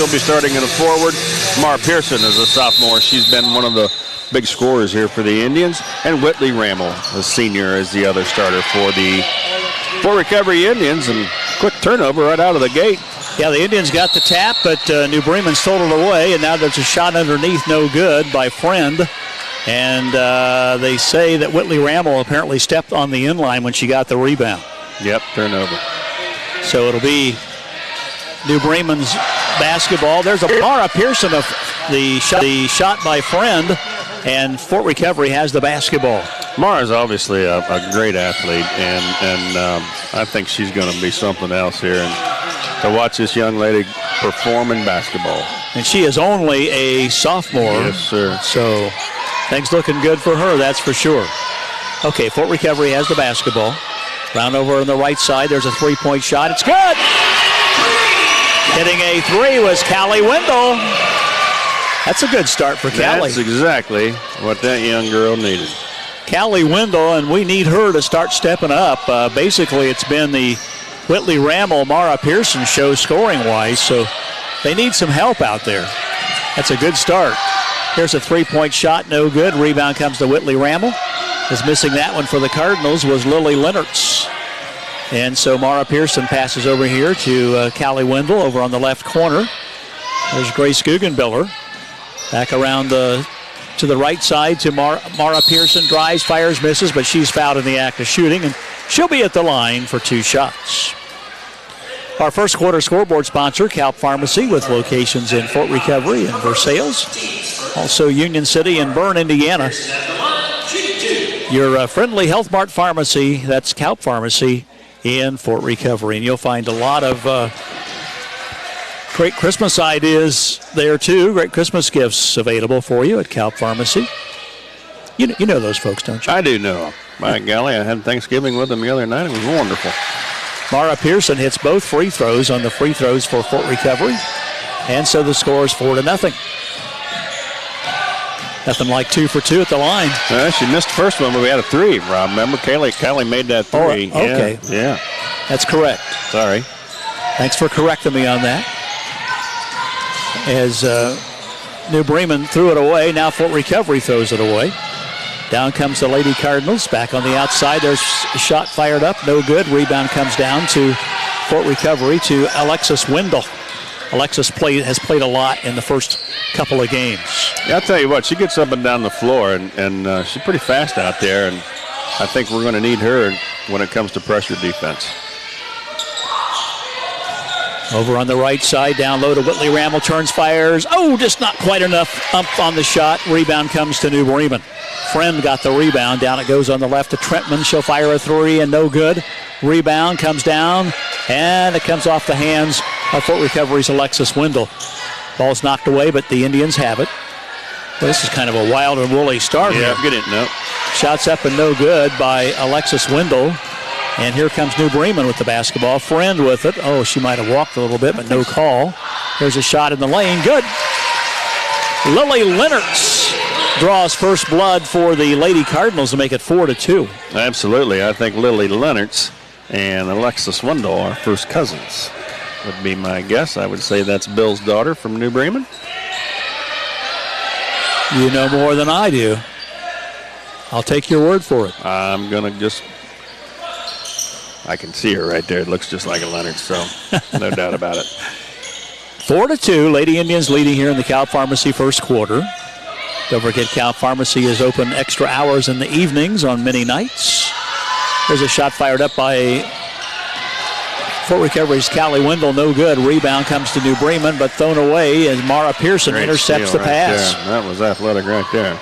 she'll be starting in a forward. Mara Pearson is a sophomore. She's been one of the big scorers here for the Indians. And Whitley Rammel, a senior, is the other starter for the Fort Recovery Indians. And quick turnover right out of the gate. Yeah, the Indians got the tap, but New Bremen stole it away, and now there's a shot underneath, no good, by Friend. And they say that Whitley Rammel apparently stepped on the inline when she got the rebound. Yep, turnover. So it'll be New Bremen's basketball. There's a Mara Pearson of the shot by Friend, and Fort Recovery has the basketball. Mara's obviously a great athlete, and I think she's going to be something else here. And to watch this young lady perform in basketball. And she is only a sophomore. Yes, sir. So things looking good for her, that's for sure. Okay, Fort Recovery has the basketball. Round over on the right side, there's a three-point shot. It's good! Hitting a three was Callie Wendell. That's a good start for Callie. That's exactly what that young girl needed. Callie Wendell, and we need her to start stepping up. Basically, it's been the Whitley Rammel, Mara Pearson show scoring-wise, so they need some help out there. That's a good start. Here's a three-point shot, no good. Rebound comes to Whitley Rammel. Is missing that one for the Cardinals was Lily Lennertz. And so Mara Pearson passes over here to Callie Wendell over on the left corner. There's Grace Guggenbiller. Back around to the right side to Mara Pearson. Drives, fires, misses, but she's fouled in the act of shooting, and she'll be at the line for two shots. Our first quarter scoreboard sponsor, Calp Pharmacy, with locations in Fort Recovery and Versailles. Also Union City and Bern, Indiana. Your friendly Health Mart Pharmacy, that's Calp Pharmacy in Fort Recovery. And you'll find a lot of great Christmas ideas there, too. Great Christmas gifts available for you at Calp Pharmacy. You know those folks, don't you? I do know them. By golly, I had Thanksgiving with them the other night. It was wonderful. Mara Pearson hits both free throws on the free throws for Fort Recovery. And so the score is 4-0. Nothing like 2 for 2 at the line. She missed the first one, but we had a three, Rob. Remember, Callie made that three. Oh, okay. Yeah. That's correct. Sorry. Thanks for correcting me on that. As New Bremen threw it away, now Fort Recovery throws it away. Down comes the Lady Cardinals. Back on the outside, there's a shot fired up, no good. Rebound comes down to Fort Recovery to Alexis Wendell. Alexis has played a lot in the first couple of games. Yeah, I'll tell you what, she gets up and down the floor, and she's pretty fast out there, and I think we're going to need her when it comes to pressure defense. Over on the right side, down low to Whitley Rammel, turns, fires. Oh, just not quite enough up on the shot. Rebound comes to New Bremen. Friend got the rebound. Down it goes on the left to Trentman. She'll fire a three and no good. Rebound comes down, and it comes off the hands of Fort Recovery's Alexis Wendell. Ball's knocked away, but the Indians have it. Well, this is kind of a wild and woolly start here. Yeah, get it, no. Shots up and no good by Alexis Wendell. And here comes New Bremen with the basketball. Friend with it. Oh, she might have walked a little bit, but no call. Here's a shot in the lane. Good. Lily Lennertz draws first blood for the Lady Cardinals to make it 4-2. Absolutely. I think Lily Lennertz and Alexis Wendell are first cousins, would be my guess. I would say that's Bill's daughter from New Bremen. You know more than I do. I'll take your word for it. I'm going to just... I can see her right there. It looks just like a Leonard, so no doubt about it. 4-2, Lady Indians leading here in the Calp Pharmacy first quarter. Don't forget, Calp Pharmacy is open extra hours in the evenings on many nights. There's a shot fired up by Fort Recovery's Callie Wendell, no good. Rebound comes to New Bremen, but thrown away as Mara Pearson intercepts the pass. That was athletic right there.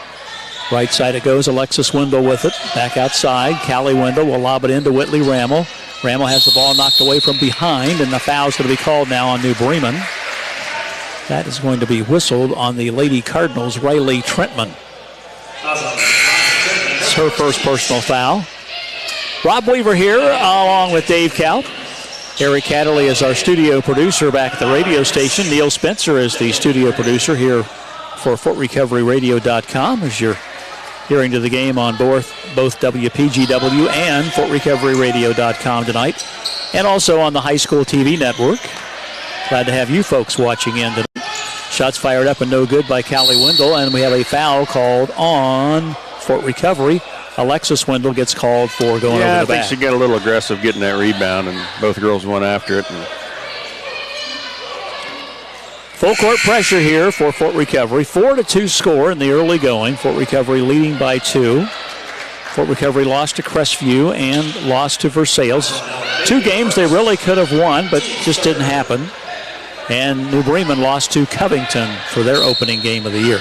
Right side it goes, Alexis Wendell with it. Back outside, Callie Wendell will lob it into Whitley Rammel. Rammel has the ball knocked away from behind, and the foul's going to be called now on New Bremen. That is going to be whistled on the Lady Cardinals, Riley Trentman. It's her first personal foul. Rob Weaver here, along with Dave Calp. Eric Catterley is our studio producer back at the radio station. Neil Spencer is the studio producer here for FortRecoveryRadio.com as you're hearing to the game on both WPGW and FortRecoveryRadio.com tonight, and also on the high school TV network. Glad to have you folks watching in tonight. Shots fired up and no good by Callie Wendell, and we have a foul called on Fort Recovery. Alexis Wendell gets called for going over the back. I think she got a little aggressive getting that rebound, and both girls went after it. Full court pressure here for Fort Recovery. 4-2 score in the early going. Fort Recovery leading by 2. Fort Recovery lost to Crestview and lost to Versailles. 2 games they really could have won, but just didn't happen. And New Bremen lost to Covington for their opening game of the year.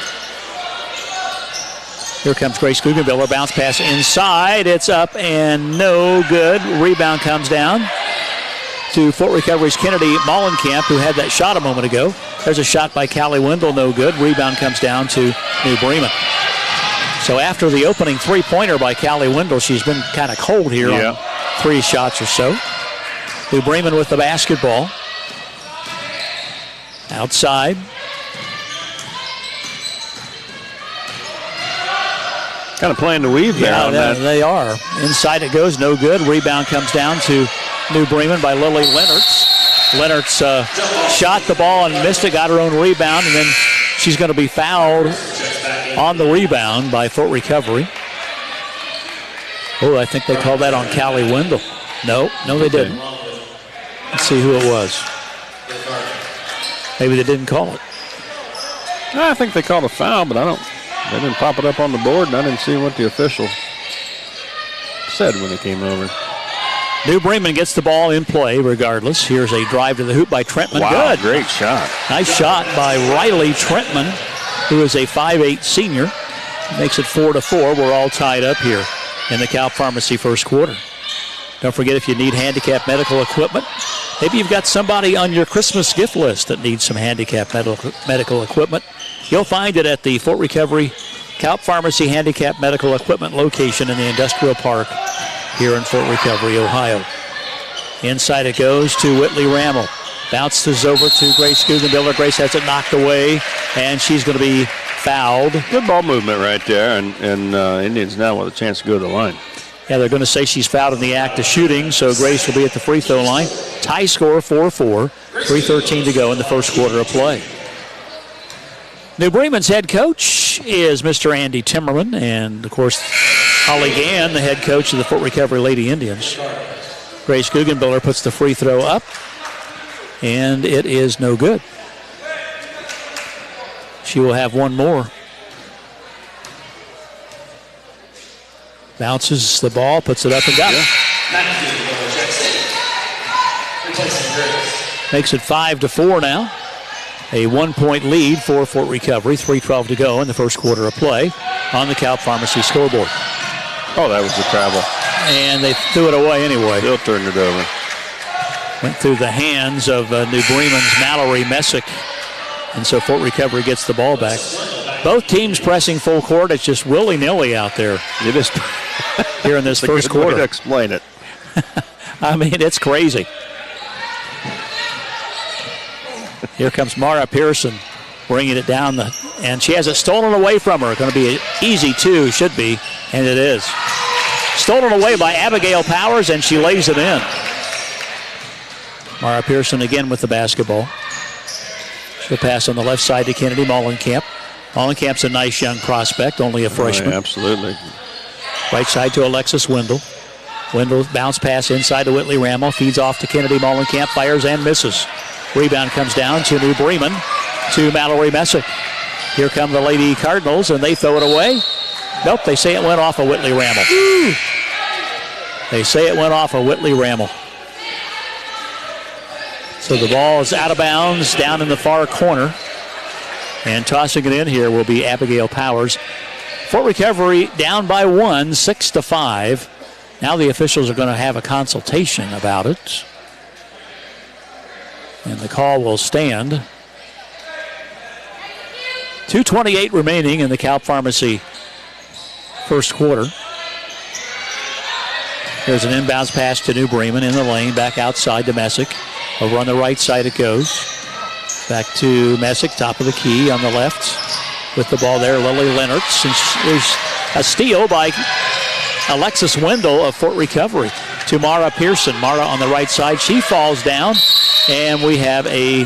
Here comes Grace Guggenbiller. Bounce pass inside. It's up and no good. Rebound comes down to Fort Recovery's Kennedy Mollenkamp, who had that shot a moment ago. There's a shot by Callie Wendell, no good. Rebound comes down to New Bremen. So after the opening three-pointer by Callie Wendell, she's been kind of cold here on 3 shots or so. New Bremen with the basketball. Outside. Kind of playing the weave there. Yeah, they are. Inside it goes, no good. Rebound comes down to New Bremen by Lily Lennertz. Lennertz shot the ball and missed it, got her own rebound, and then she's going to be fouled on the rebound by Fort Recovery. Oh, I think they called that on Callie Wendell. No, they didn't. Let's see who it was. Maybe they didn't call it. I think they called a foul, but they didn't pop it up on the board, and I didn't see what the official said when it came over. New Bremen gets the ball in play regardless. Here's a drive to the hoop by Trentman. Wow, good. Great shot. Nice shot by Riley Trentman, who is a 5'8 senior. Makes it 4-4. We're all tied up here in the Cal Pharmacy first quarter. Don't forget, if you need handicap medical equipment, maybe you've got somebody on your Christmas gift list that needs some handicap medical equipment, you'll find it at the Fort Recovery Cal Pharmacy Handicap Medical Equipment location in the Industrial Park here in Fort Recovery, Ohio. Inside it goes to Whitley Rammel. Bounces over to Grace Guggenbiller. Grace has it knocked away, and she's going to be fouled. Good ball movement right there, and Indians now with a chance to go to the line. Yeah, they're going to say she's fouled in the act of shooting, so Grace will be at the free throw line. Tie score 4-4, 3:13 to go in the first quarter of play. New Bremen's head coach is Mr. Andy Timmerman, and, of course, Holly Gann, the head coach of the Fort Recovery Lady Indians. Grace Guggenbiller puts the free throw up, and it is no good. She will have one more. Bounces the ball, puts it up and got it. Makes it 5-4 now. A 1-point lead for Fort Recovery. 3:12 to go in the first quarter of play on the Cal Pharmacy scoreboard. Oh, that was the travel. And they threw it away anyway. Still turned it over. Went through the hands of New Bremen's Mallory Messick. And so Fort Recovery gets the ball back. Both teams pressing full court. It's just willy-nilly out there. It is here in this first quarter. Way to explain it. I mean, it's crazy. Here comes Mara Pearson bringing it down, and she has it stolen away from her. Going to be an easy two, should be, and it is. Stolen away by Abigail Powers, and she lays it in. Mara Pearson again with the basketball. She'll pass on the left side to Kennedy Mollenkamp. Mollenkamp's a nice young prospect, only a freshman. Oh, absolutely. Right side to Alexis Wendell. Wendell bounce pass inside to Whitley Rammel. Feeds off to Kennedy Mollenkamp. Fires and misses. Rebound comes down to New Bremen to Mallory Messick. Here come the Lady Cardinals, and they throw it away. Nope, they say it went off of Whitley Rammel. They say it went off of Whitley Rammel. So the ball is out of bounds down in the far corner. And tossing it in here will be Abigail Powers. Fort Recovery down by 1, 6-5. Now the officials are going to have a consultation about it. And the call will stand. 2:28 remaining in the Cal Pharmacy first quarter. There's an inbounds pass to New Bremen in the lane, back outside to Messick. Over on the right side it goes. Back to Messick, top of the key on the left. With the ball there, Lily Lennertz. And there's a steal by Alexis Wendell of Fort Recovery. to Mara Pearson. Mara on the right side. She falls down, and we have a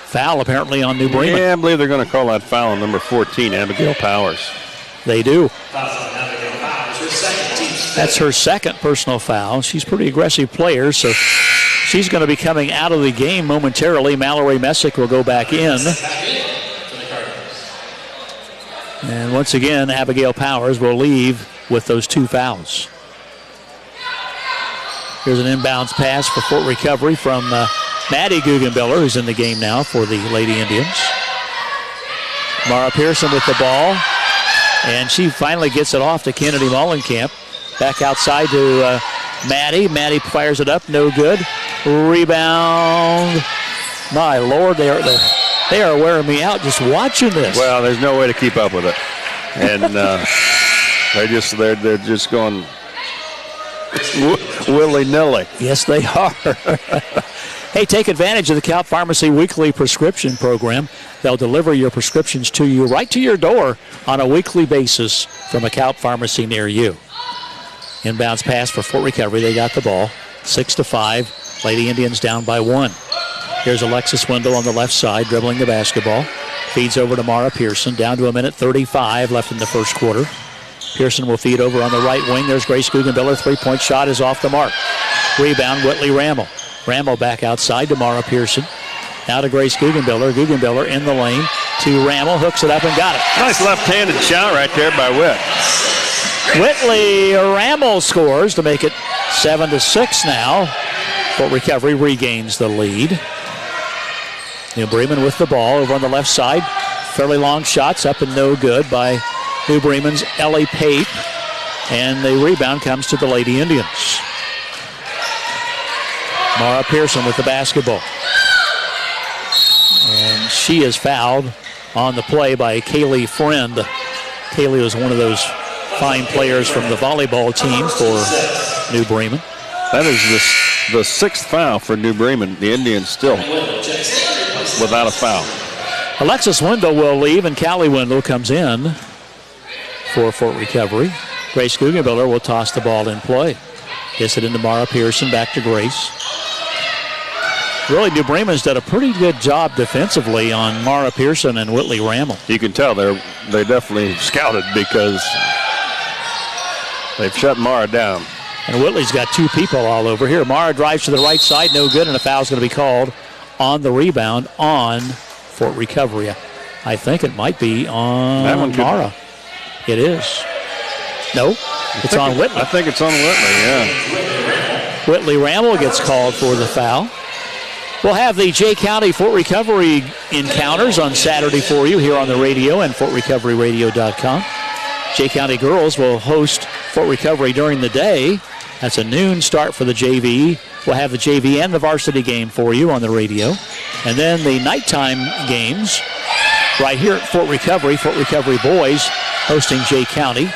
foul apparently on New Bremen. Yeah, I believe they're going to call that foul on number 14, Abigail Powers. They do. That's her second personal foul. She's a pretty aggressive player, so she's going to be coming out of the game momentarily. Mallory Messick will go back in. And once again, Abigail Powers will leave with those 2 fouls. Here's an inbounds pass for Fort Recovery from Maddie Guggenbiller, who's in the game now for the Lady Indians. Mara Pearson with the ball, and she finally gets it off to Kennedy Mollenkamp. Back outside to Maddie. Maddie fires it up, no good. Rebound. My Lord, they are wearing me out just watching this. Well, there's no way to keep up with it, and they're just going willy-nilly. Yes, they are. Hey, take advantage of the Calp Pharmacy Weekly Prescription Program. They'll deliver your prescriptions to you right to your door on a weekly basis from a Calp Pharmacy near you. Inbounds pass for Fort Recovery. They got the ball. 6-5. Lady Indians down by 1. Here's Alexis Wendell on the left side, dribbling the basketball. Feeds over to Mara Pearson. Down to 1:35 left in the first quarter. Pearson will feed over on the right wing. There's Grace Guggenbiller. 3-point shot is off the mark. Rebound, Whitley Rammel. Rammel back outside to Mara Pearson. Now to Grace Guggenbiller. Guggenbiller in the lane to Rammel. Hooks it up and got it. Nice left-handed shot right there by Witt. Whitley Rammel scores to make it 7-6 now. Fort Recovery regains the lead. New Bremen with the ball over on the left side. Fairly long shots up and no good by New Bremen's Ellie Pape. And the rebound comes to the Lady Indians. Mara Pearson with the basketball. And she is fouled on the play by Kaylee Friend. Kaylee was one of those fine players from the volleyball team for New Bremen. That is the 6th foul for New Bremen. The Indians still without a foul. Alexis Wendell will leave, and Callie Wendell comes in for Fort Recovery. Grace Guggenbiller will toss the ball in play. Gets it into Mara Pearson, back to Grace. Really, New Bremen's done a pretty good job defensively on Mara Pearson and Whitley Rammel. You can tell they definitely scouted because they've shut Mara down. And Whitley's got 2 people all over here. Mara drives to the right side, no good, and a foul's going to be called on the rebound on Fort Recovery. I think it might be on Mara. It is. No, it's on Whitley. I think it's on Whitley, yeah. Whitley Rammel gets called for the foul. We'll have the Jay County Fort Recovery encounters on Saturday for you here on the radio and FortRecoveryRadio.com. Jay County girls will host Fort Recovery during the day. That's a noon start for the JV. We'll have the JV and the varsity game for you on the radio. And then the nighttime games right here at Fort Recovery boys hosting Jay County.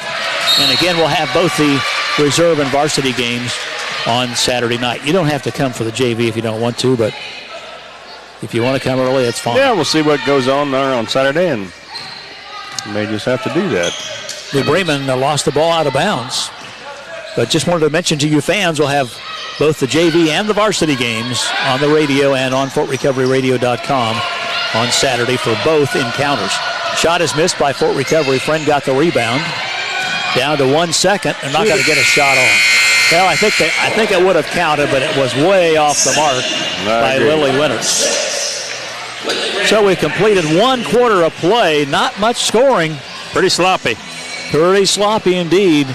And again, we'll have both the reserve and varsity games on Saturday night. You don't have to come for the JV if you don't want to, but if you want to come early, that's fine. Yeah, we'll see what goes on there on Saturday, and you may just have to do that. New Bremen lost the ball out of bounds. But just wanted to mention to you fans, we'll have both the JV and the varsity games on the radio and on FortRecoveryRadio.com on Saturday for both encounters. Shot is missed by Fort Recovery. Friend got the rebound. Down to 1 second. They're not going to get a shot on. Well, I think it would have counted, but it was way off the mark by Lily Winters. So we completed 1 quarter of play. Not much scoring. Pretty sloppy. Pretty sloppy indeed.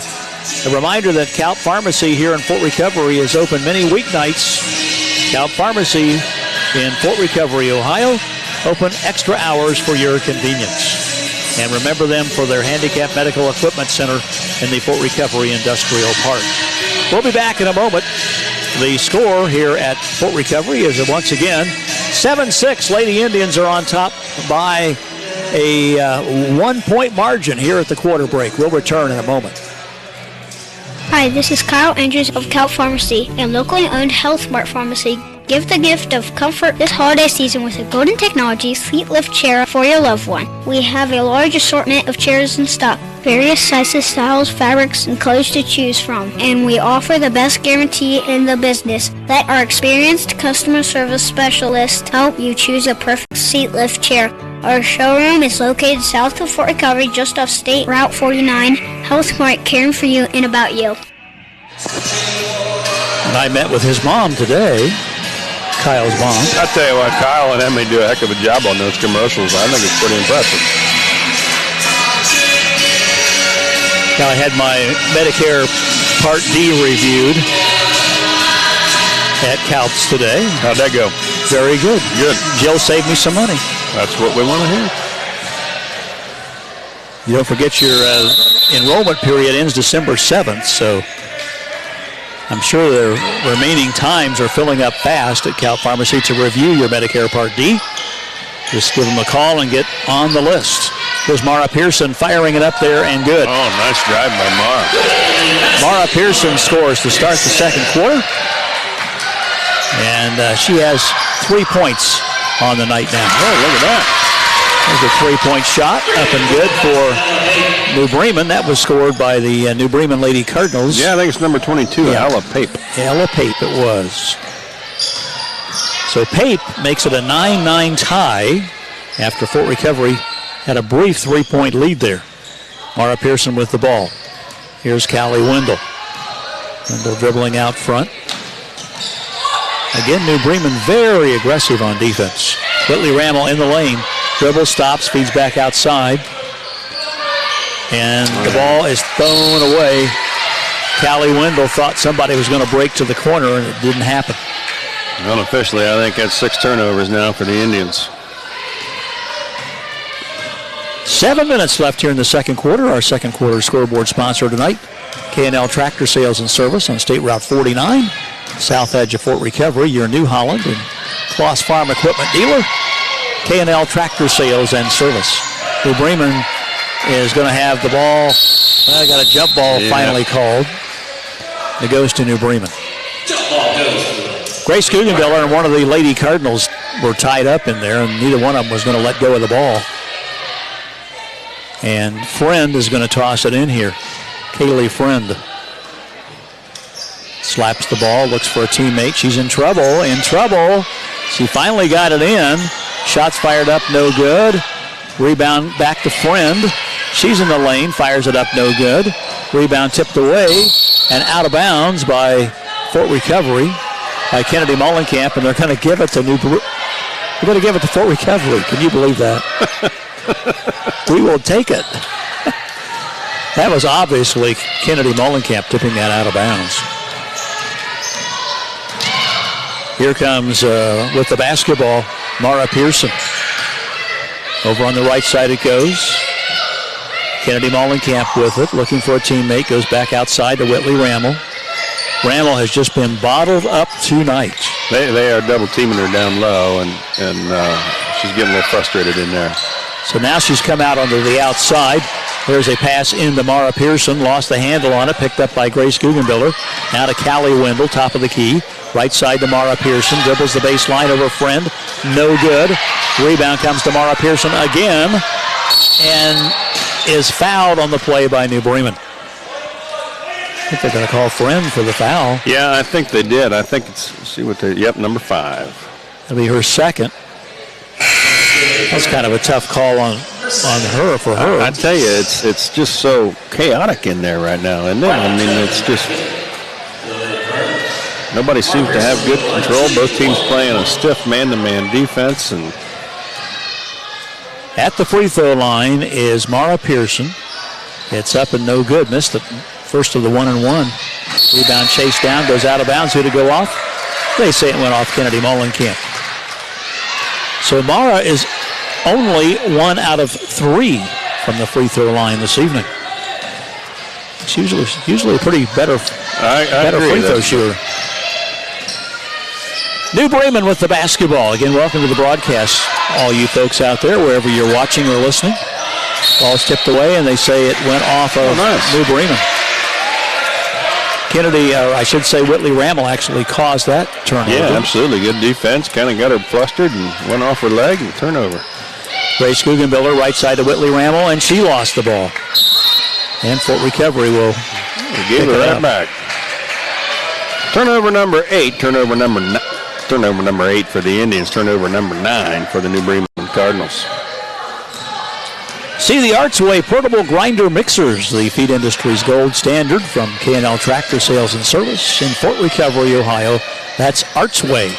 A reminder that Calp Pharmacy here in Fort Recovery is open many weeknights. Calp Pharmacy in Fort Recovery, Ohio, open extra hours for your convenience. And remember them for their Handicap Medical Equipment Center in the Fort Recovery Industrial Park. We'll be back in a moment. The score here at Fort Recovery is once again 7-6. Lady Indians are on top by a 1-point margin here at the quarter break. We'll return in a moment. Hi, this is Kyle Andrews of Calp Pharmacy, a locally owned Health Mart pharmacy. Give the gift of comfort this holiday season with a Golden Technology seat lift chair for your loved one. We have a large assortment of chairs in stock, various sizes, styles, fabrics, and colors to choose from. And we offer the best guarantee in the business. Let our experienced customer service specialists help you choose the perfect seat lift chair. Our showroom is located south of Fort Recovery, just off State Route 49. HealthMart, caring for you and about you. And I met with his mom today, Kyle's mom. I tell you what, Kyle and Emily do a heck of a job on those commercials. I think it's pretty impressive. Now I had my Medicare Part D reviewed at Calps today. How'd that go? Very good. Good. Jill saved me some money. That's what we want to hear. You don't forget your enrollment period ends December 7th, so I'm sure the remaining times are filling up fast at Cal Pharmacy to review your Medicare Part D. Just give them a call and get on the list. Here's Mara Pearson firing it up there and good. Oh, nice drive by Mara. Mara Pearson scores to start the second quarter. And she has 3 points on the night now. Oh, look at that. There's a three-point shot, up and good for New Bremen. That was scored by the New Bremen Lady Cardinals. Yeah, I think it's number 22, Ella Pape. Ella Pape it was. So Pape makes it a 9-9 tie after Fort Recovery had a brief three-point lead there. Mara Pearson with the ball. Here's Callie Wendell. Wendell dribbling out front. Again, New Bremen very aggressive on defense. Whitley Rammel in the lane. Dribble, stops, feeds back outside. And the ball is thrown away. Callie Wendell thought somebody was going to break to the corner, and it didn't happen. Unofficially, I think that's 6 turnovers now for the Indians. 7 minutes left here in the second quarter. Our second quarter scoreboard sponsor tonight, K&L Tractor Sales and Service on State Route 49, south edge of Fort Recovery, your New Holland and Kloss Farm Equipment dealer. K&L Tractor Sales and Service. New Bremen is going to have the ball. I got a jump ball finally called. It goes to New Bremen. Grace Guggenbiller and one of the Lady Cardinals were tied up in there, and neither one of them was going to let go of the ball. And Friend is going to toss it in here. Kaylee Friend slaps the ball, looks for a teammate. She's in trouble, She finally got it in. Shots fired up, no good. Rebound back to Friend. She's in the lane, fires it up, no good. Rebound tipped away and out of bounds by Fort Recovery, by Kennedy Mullenkamp, and they're going to give it to They're going to give it to Fort Recovery. Can you believe that? We will take it. That was obviously Kennedy Mullenkamp tipping that out of bounds. Here comes, with the basketball, Mara Pearson. Over on the right side it goes. Kennedy Mullenkamp with it, looking for a teammate, goes back outside to Whitley Rammel. Rammel has just been bottled up tonight. They are double teaming her down low, and she's getting a little frustrated in there. So now she's come out onto the outside. There's a pass into Mara Pearson, lost the handle on it, picked up by Grace Guggenbiller. Now to Callie Wendell, top of the key. Right side to Mara Pearson, dribbles the baseline over Friend, no good. Rebound comes to Mara Pearson again, and is fouled on the play by New Bremen. I think they're going to call Friend for the foul. Yeah, I think they did. I think it's, number 5. It'll be her second. That's kind of a tough call on her, for her. I tell you, it's just so chaotic in there right now, isn't it? I mean, it's just, nobody seems to have good control. Both teams playing a stiff man-to-man defense. And at the free throw line is Mara Pearson. It's up and no good. Missed the first of the 1-and-1. Rebound chased down, goes out of bounds. Who to go off? They say it went off Kennedy Mullenkamp. So Mara is only 1 out of 3 from the free throw line this evening. She's usually a pretty better free throw shooter. New Bremen with the basketball. Again, welcome to the broadcast, all you folks out there, wherever you're watching or listening. Ball's tipped away, and they say it went off of New Bremen. Kennedy, or I should say Whitley Rammel, actually caused that turnover. Yeah, absolutely. Good defense. Kind of got her flustered and went off her leg and turnover. Grace Guggenbiller right side to Whitley Rammel, and she lost the ball. And Fort Recovery will give her that back. Turnover number 8. Turnover number 8 for the Indians. Turnover number 9 for the New Bremen Cardinals. See the Artsway portable grinder mixers, the feed industry's gold standard from K&L Tractor Sales and Service in Fort Recovery, Ohio. That's Artsway.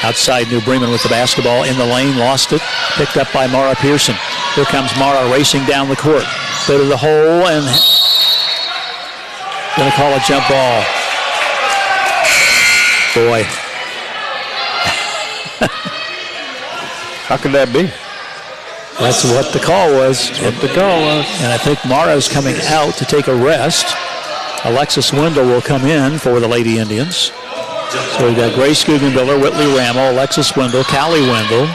Outside New Bremen with the basketball in the lane, lost it, picked up by Mara Pearson. Here comes Mara racing down the court. Go to the hole and going to call a jump ball. Boy. How could that be? That's what the call was. And I think Mara's coming out to take a rest. Alexis Wendell will come in for the Lady Indians. So we've got Grace Guggenbiller, Whitley Rammel, Alexis Wendell, Callie Wendell,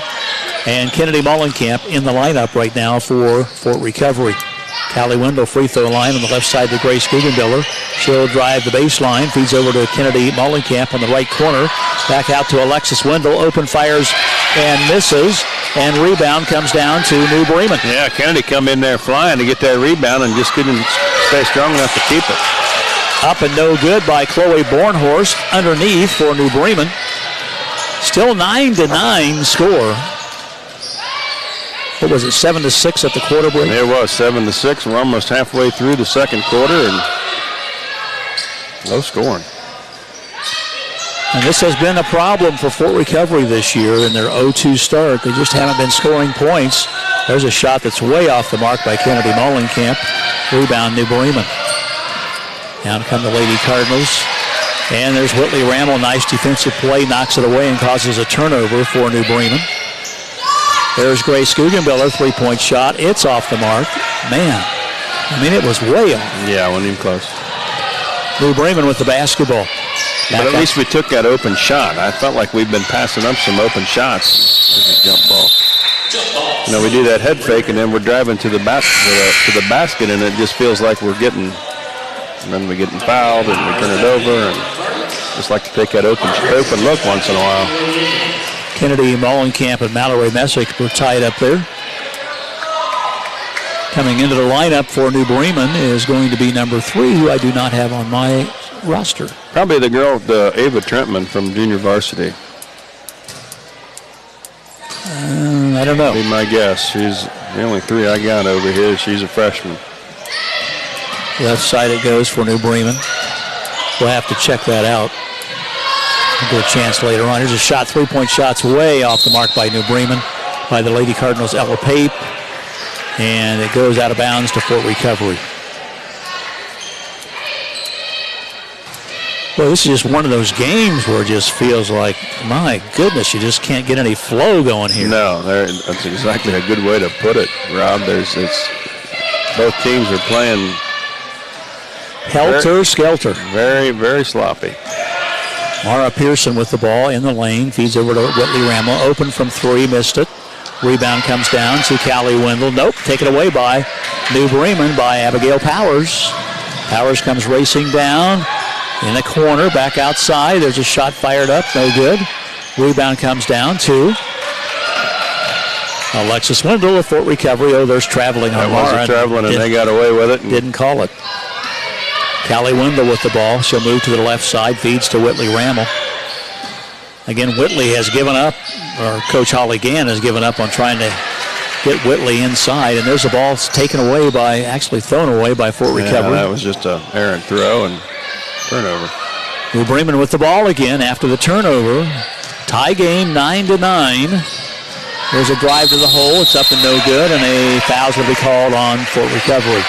and Kennedy Mullenkamp in the lineup right now for Fort Recovery. Callie Wendell free throw line on the left side to Grace Guggenbiller. She'll drive the baseline, feeds over to Kennedy Mullenkamp on the right corner. Back out to Alexis Wendell, open fires and misses. And rebound comes down to New Bremen. Yeah, Kennedy come in there flying to get that rebound and just couldn't stay strong enough to keep it. Up and no good by Chloe Bornhorst underneath for New Bremen. Still 9-9 score. What was it, 7-6 at the quarter break? It was 7-6. We're almost halfway through the second quarter and low scoring. And this has been a problem for Fort Recovery this year in their 0-2 start. They just haven't been scoring points. There's a shot that's way off the mark by Kennedy Mullenkamp. Rebound New Bremen. Down come the Lady Cardinals. And there's Whitley Rammel. Nice defensive play. Knocks it away and causes a turnover for New Bremen. There's Grace Guggenbiller. Three-point shot. It's off the mark. Man, I mean, it was way off. Yeah, wasn't even close. New Bremen with the basketball. But at least we took that open shot. I felt like we've been passing up some open shots. There's a jump ball. You know, we do that head fake, and then we're driving to the basket, and it just feels like we're getting, and then we're getting fouled, and we turn it over, and just like to take that open look once in a while. Kennedy Mullenkamp and Mallory Messick were tied up there. Coming into the lineup for New Bremen is going to be number 3, who I do not have on my roster. Probably the girl, Ava Trentman from junior varsity. I don't know. Be my guess. She's the only 3 I got over here. She's a freshman. Left side it goes for New Bremen. We'll have to check that out. We'll get a chance later on. Here's a shot, 3-point shots way off the mark by New Bremen, by the Lady Cardinals, Ella Pape. And it goes out of bounds to Fort Recovery. Well, this is just one of those games where it just feels like, my goodness, you just can't get any flow going here. No, that's exactly a good way to put it, Rob. Both teams are playing helter-skelter. Very, very sloppy. Mara Pearson with the ball in the lane, feeds over to Whitley Rammel. Open from 3, missed it. Rebound comes down to Callie Wendell. Nope, taken away by New Bremen by Abigail Powers. Powers comes racing down in the corner, back outside. There's a shot fired up, no good. Rebound comes down to Alexis Wendell of Fort Recovery. Oh, there's traveling on Mara. That wasn't traveling, and they got away with it. Didn't call it. Callie Wendell with the ball. She'll move to the left side, feeds to Whitley Rammel. Again, Whitley has given up, or Coach Holly Gann has given up on trying to get Whitley inside, and there's a ball taken away by, actually thrown away by Fort Recovery. That was just an errant throw and turnover. New Bremen with the ball again after the turnover. Tie game, 9-9. There's a drive to the hole. It's up and no good, and a foul's going to be called on Fort Recovery.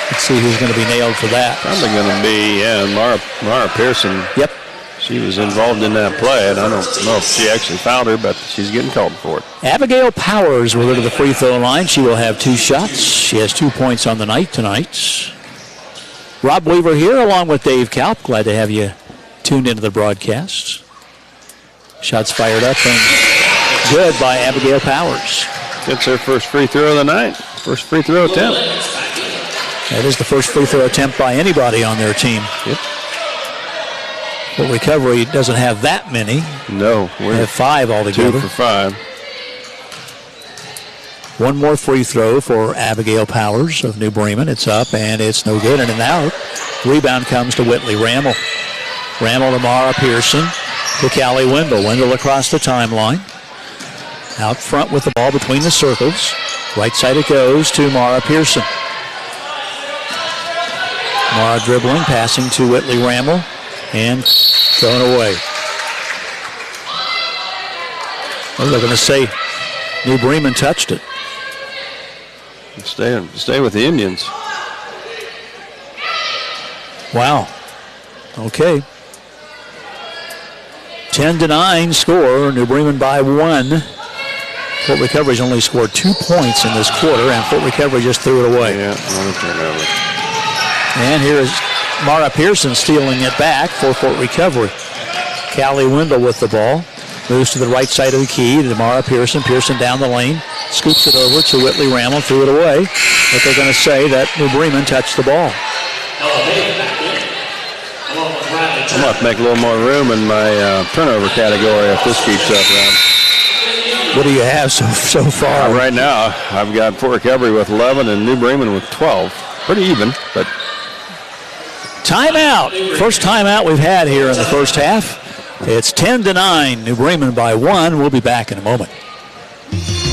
Let's see who's going to be nailed for that. Probably going to be, Mara Pearson. Yep. She was involved in that play, and I don't know if she actually fouled her, but she's getting called for it. Abigail Powers will go to the free throw line. She will have 2 shots. She has 2 points on the night tonight. Rob Weaver here along with Dave Kalp. Glad to have you tuned into the broadcast. Shots fired up and good by Abigail Powers. Gets her first free throw of the night. First free throw attempt. That is the first free throw attempt by anybody on their team. Yep. Fort Recovery doesn't have that many. No. We have 5 altogether. 2 for 5. One more free throw for Abigail Powers of New Bremen. It's up, and it's no good, and an out. Rebound comes to Whitley Rammel. Rammel to Mara Pearson to Callie Wendell. Wendell across the timeline. Out front with the ball between the circles. Right side it goes to Mara Pearson. Mara dribbling, passing to Whitley Rammel, and thrown away. Well, they're going to say New Bremen touched it. Stay with the Indians. Wow. Okay. 10-9 score. New Bremen by 1. Fort Recovery's only scored 2 points in this quarter, and Fort Recovery just threw it away. Yeah, another turnover. And here is Mara Pearson stealing it back for Fort Recovery. Callie Wendell with the ball. Moves to the right side of the key to Mara Pearson. Pearson down the lane. Scoops it over to Whitley Rammel. Threw it away. But they're going to say that New Bremen touched the ball. I'm going to have to make a little more room in my turnover category if this keeps up, Ron. What do you have so far? Right now, I've got Fort Recovery with 11 and New Bremen with 12. Pretty even, but... Timeout. First timeout we've had here in the first half. It's 10-9. New Bremen by 1. We'll be back in a moment.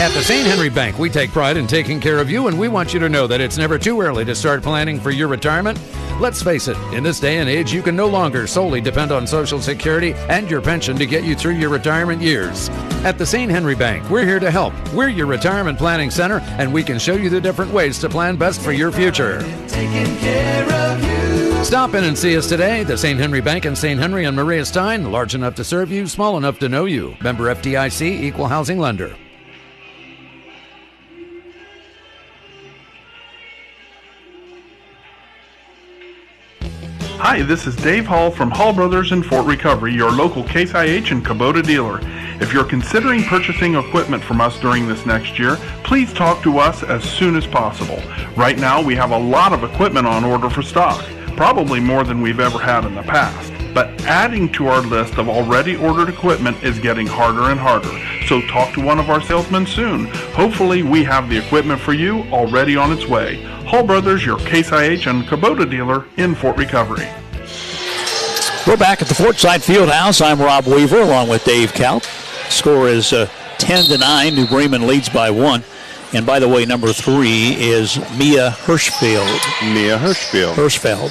At the St. Henry Bank, we take pride in taking care of you, and we want you to know that it's never too early to start planning for your retirement. Let's face it, in this day and age, you can no longer solely depend on Social Security and your pension to get you through your retirement years. At the St. Henry Bank, we're here to help. We're your retirement planning center, and we can show you the different ways to plan best for your future. Taking care of you. Stop in and see us today. The St. Henry Bank in St. Henry and Maria Stein, large enough to serve you, small enough to know you. Member FDIC, Equal Housing Lender. Hi, this is Dave Hall from Hall Brothers in Fort Recovery, your local Case IH and Kubota dealer. If you're considering purchasing equipment from us during this next year, please talk to us as soon as possible. Right now, we have a lot of equipment on order for stock, probably more than we've ever had in the past. But adding to our list of already ordered equipment is getting harder and harder, so talk to one of our salesmen soon. Hopefully, we have the equipment for you already on its way. Hall Brothers, your Case IH and Kubota dealer in Fort Recovery. We're back at the Fortside Fieldhouse. I'm Rob Weaver along with Dave Kaut. Score is 10-9. New Bremen leads by 1. And by the way, number 3 is Mia Hirschfeld. Mia Hirschfeld.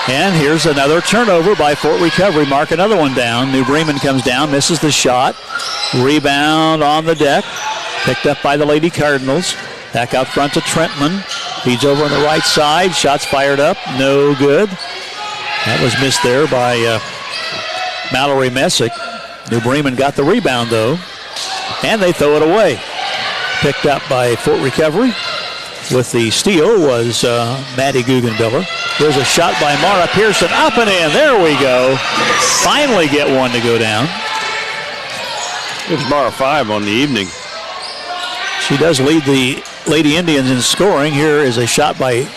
And here's another turnover by Fort Recovery. Mark another one down. New Bremen comes down, misses the shot. Rebound on the deck. Picked up by the Lady Cardinals. Back out front to Trentman. Feeds over on the right side. Shots fired up. No good. That was missed there by Mallory Messick. New Bremen got the rebound, though. And they throw it away. Picked up by Fort Recovery. With the steal was Maddie Guggenbiller. There's a shot by Mara Pearson. Up and in. There we go. Finally get one to go down. It's Mara 5 on the evening. She does lead the Lady Indians in scoring. Here is a shot by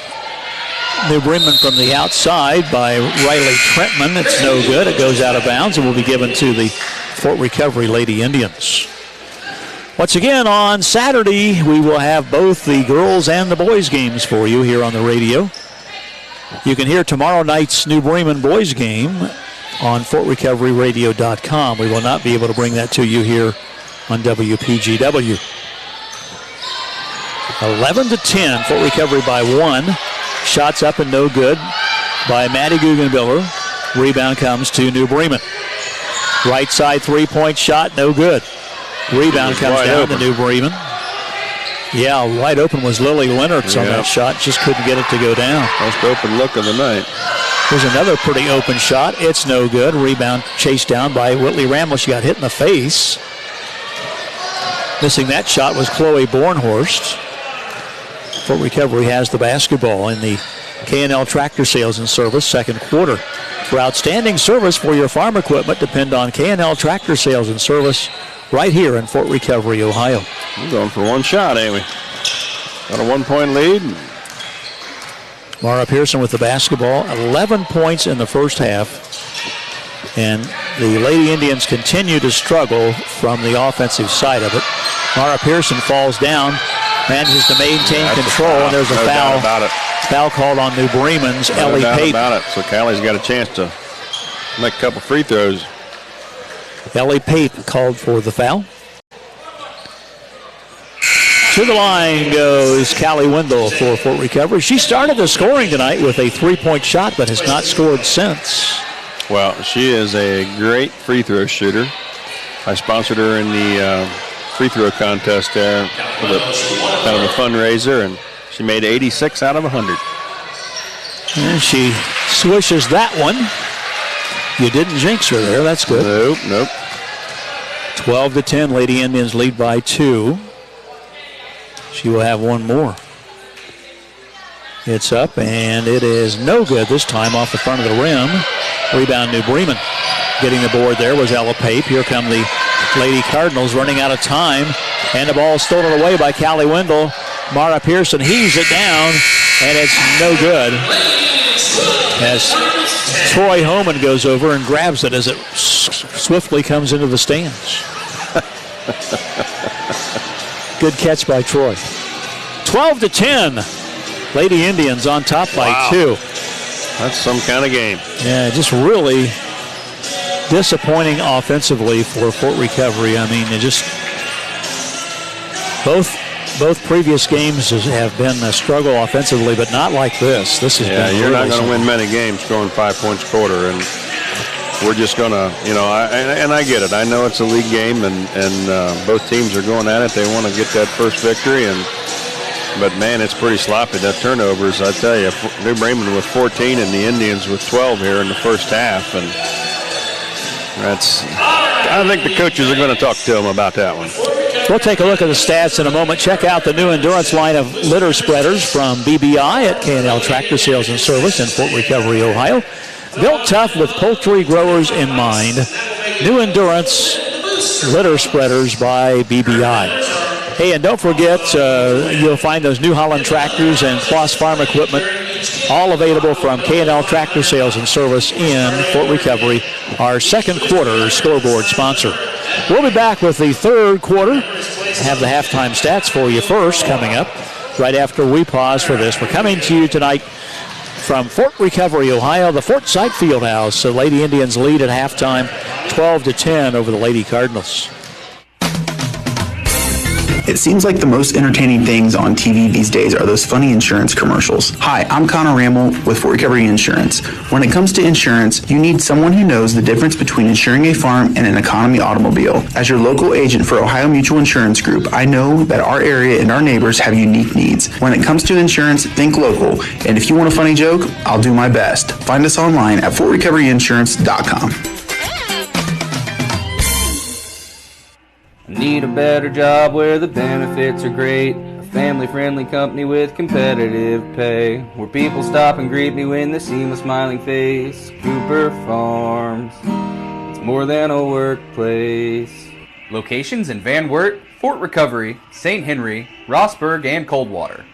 New Bremen from the outside by Riley Trentman. It's no good. It goes out of bounds and will be given to the Fort Recovery Lady Indians. Once again, on Saturday, we will have both the girls and the boys games for you here on the radio. You can hear tomorrow night's New Bremen boys game on FortRecoveryRadio.com. We will not be able to bring that to you here on WPGW. 11-10, Fort Recovery by 1. Shots up and no good by Maddie Guggenbiller. Rebound comes to New Bremen. Right side three-point shot, no good. Rebound comes down to New Bremen. Yeah, wide open was Lily Leonard's on that shot. Just couldn't get it to go down. Most open look of the night. There's another pretty open shot. It's no good. Rebound chased down by Whitley Rammel. She got hit in the face. Missing that shot was Chloe Bornhorst. Fort Recovery has the basketball in the K&L Tractor Sales and Service second quarter. For outstanding service for your farm equipment, depend on K&L Tractor Sales and Service right here in Fort Recovery, Ohio. We're going for one shot, ain't we? Got a 1-point lead. Mara Pearson with the basketball, 11 points in the first half. And the Lady Indians continue to struggle from the offensive side of it. Mara Pearson falls down, manages to maintain control, and there's a foul called on New Bremen's Ellie Pape. About it. So Callie's got a chance to make a couple free throws. Ellie Pape called for the foul. To the line goes Callie Wendell for Fort Recovery. She started the scoring tonight with a three-point shot, but has not scored since. Well, she is a great free throw shooter. I sponsored her in the free throw contest there with kind of a fundraiser, and she made 86 out of 100. And she swishes that one. You didn't jinx her there. That's good. Nope. 12-10. Lady Indians lead by 2. She will have one more. It's up, and it is no good this time off the front of the rim. Rebound New Bremen. Getting the board there was Ella Pape. Here come the Lady Cardinals running out of time. And the ball stolen away by Callie Wendell. Mara Pearson heaves it down, and it's no good. As Troy Homan goes over and grabs it as it swiftly comes into the stands. Good catch by Troy. 12-10. Lady Indians on top by 2. That's some kind of game. Yeah, just really disappointing offensively for Fort Recovery. I mean, it just both previous games have been a struggle offensively, but not like this. This has been you're really not going to win many games scoring 5 points a quarter, and we're just going to, I get it. I know it's a league game, and both teams are going at it. They want to get that first victory, but man, it's pretty sloppy. That turnovers, I tell you, New Bremen with 14 and the Indians with 12 here in the first half, and I think the coaches are going to talk to them about that one. We'll take a look at the stats in a moment. Check out the new endurance line of litter spreaders from BBI at K&L Tractor Sales and Service in Fort Recovery, Ohio. Built tough with poultry growers in mind. New endurance litter spreaders by BBI. Hey, and don't forget, you'll find those New Holland tractors and Kloss Farm equipment all available from K&L Tractor Sales and Service in Fort Recovery, our second quarter scoreboard sponsor. We'll be back with the third quarter. Have the halftime stats for you first coming up right after we pause for this. We're coming to you tonight from Fort Recovery, Ohio, the Fort Site Fieldhouse. The Lady Indians lead at halftime 12-10 over the Lady Cardinals. It seems like the most entertaining things on TV these days are those funny insurance commercials. Hi, I'm Connor Ramble with Fort Recovery Insurance. When it comes to insurance, you need someone who knows the difference between insuring a farm and an economy automobile. As your local agent for Ohio Mutual Insurance Group, I know that our area and our neighbors have unique needs. When it comes to insurance, think local. And if you want a funny joke, I'll do my best. Find us online at fortrecoveryinsurance.com. Need a better job where the benefits are great. A family-friendly company with competitive pay. Where people stop and greet me when they see my smiling face. Cooper Farms. It's more than a workplace. Locations in Van Wert, Fort Recovery, St. Henry, Rossburg, and Coldwater.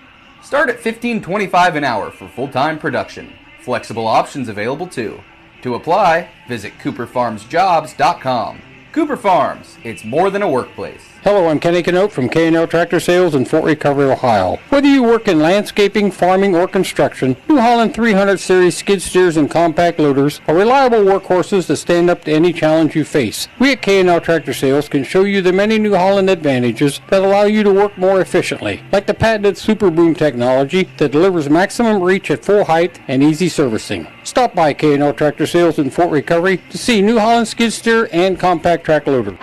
Start at $15.25 an hour for full-time production. Flexible options available too. To apply, visit cooperfarmsjobs.com. Cooper Farms, it's more than a workplace. Hello, I'm Kenny Canote from K&L Tractor Sales in Fort Recovery, Ohio. Whether you work in landscaping, farming, or construction, New Holland 300 Series skid steers and compact loaders are reliable workhorses that stand up to any challenge you face. We at K&L Tractor Sales can show you the many New Holland advantages that allow you to work more efficiently, like the patented Super Boom technology that delivers maximum reach at full height and easy servicing. Stop by K&L Tractor Sales in Fort Recovery to see New Holland skid steer and compact track loader.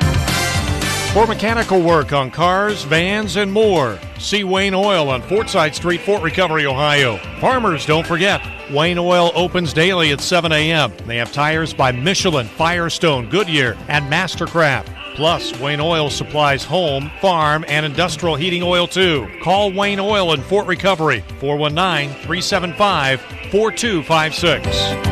For mechanical work on cars, vans, and more, see Wayne Oil on Fort Side Street, Fort Recovery, Ohio. Farmers, don't forget, Wayne Oil opens daily at 7 a.m. They have tires by Michelin, Firestone, Goodyear, and Mastercraft. Plus, Wayne Oil supplies home, farm, and industrial heating oil too. Call Wayne Oil in Fort Recovery, 419-375-4256.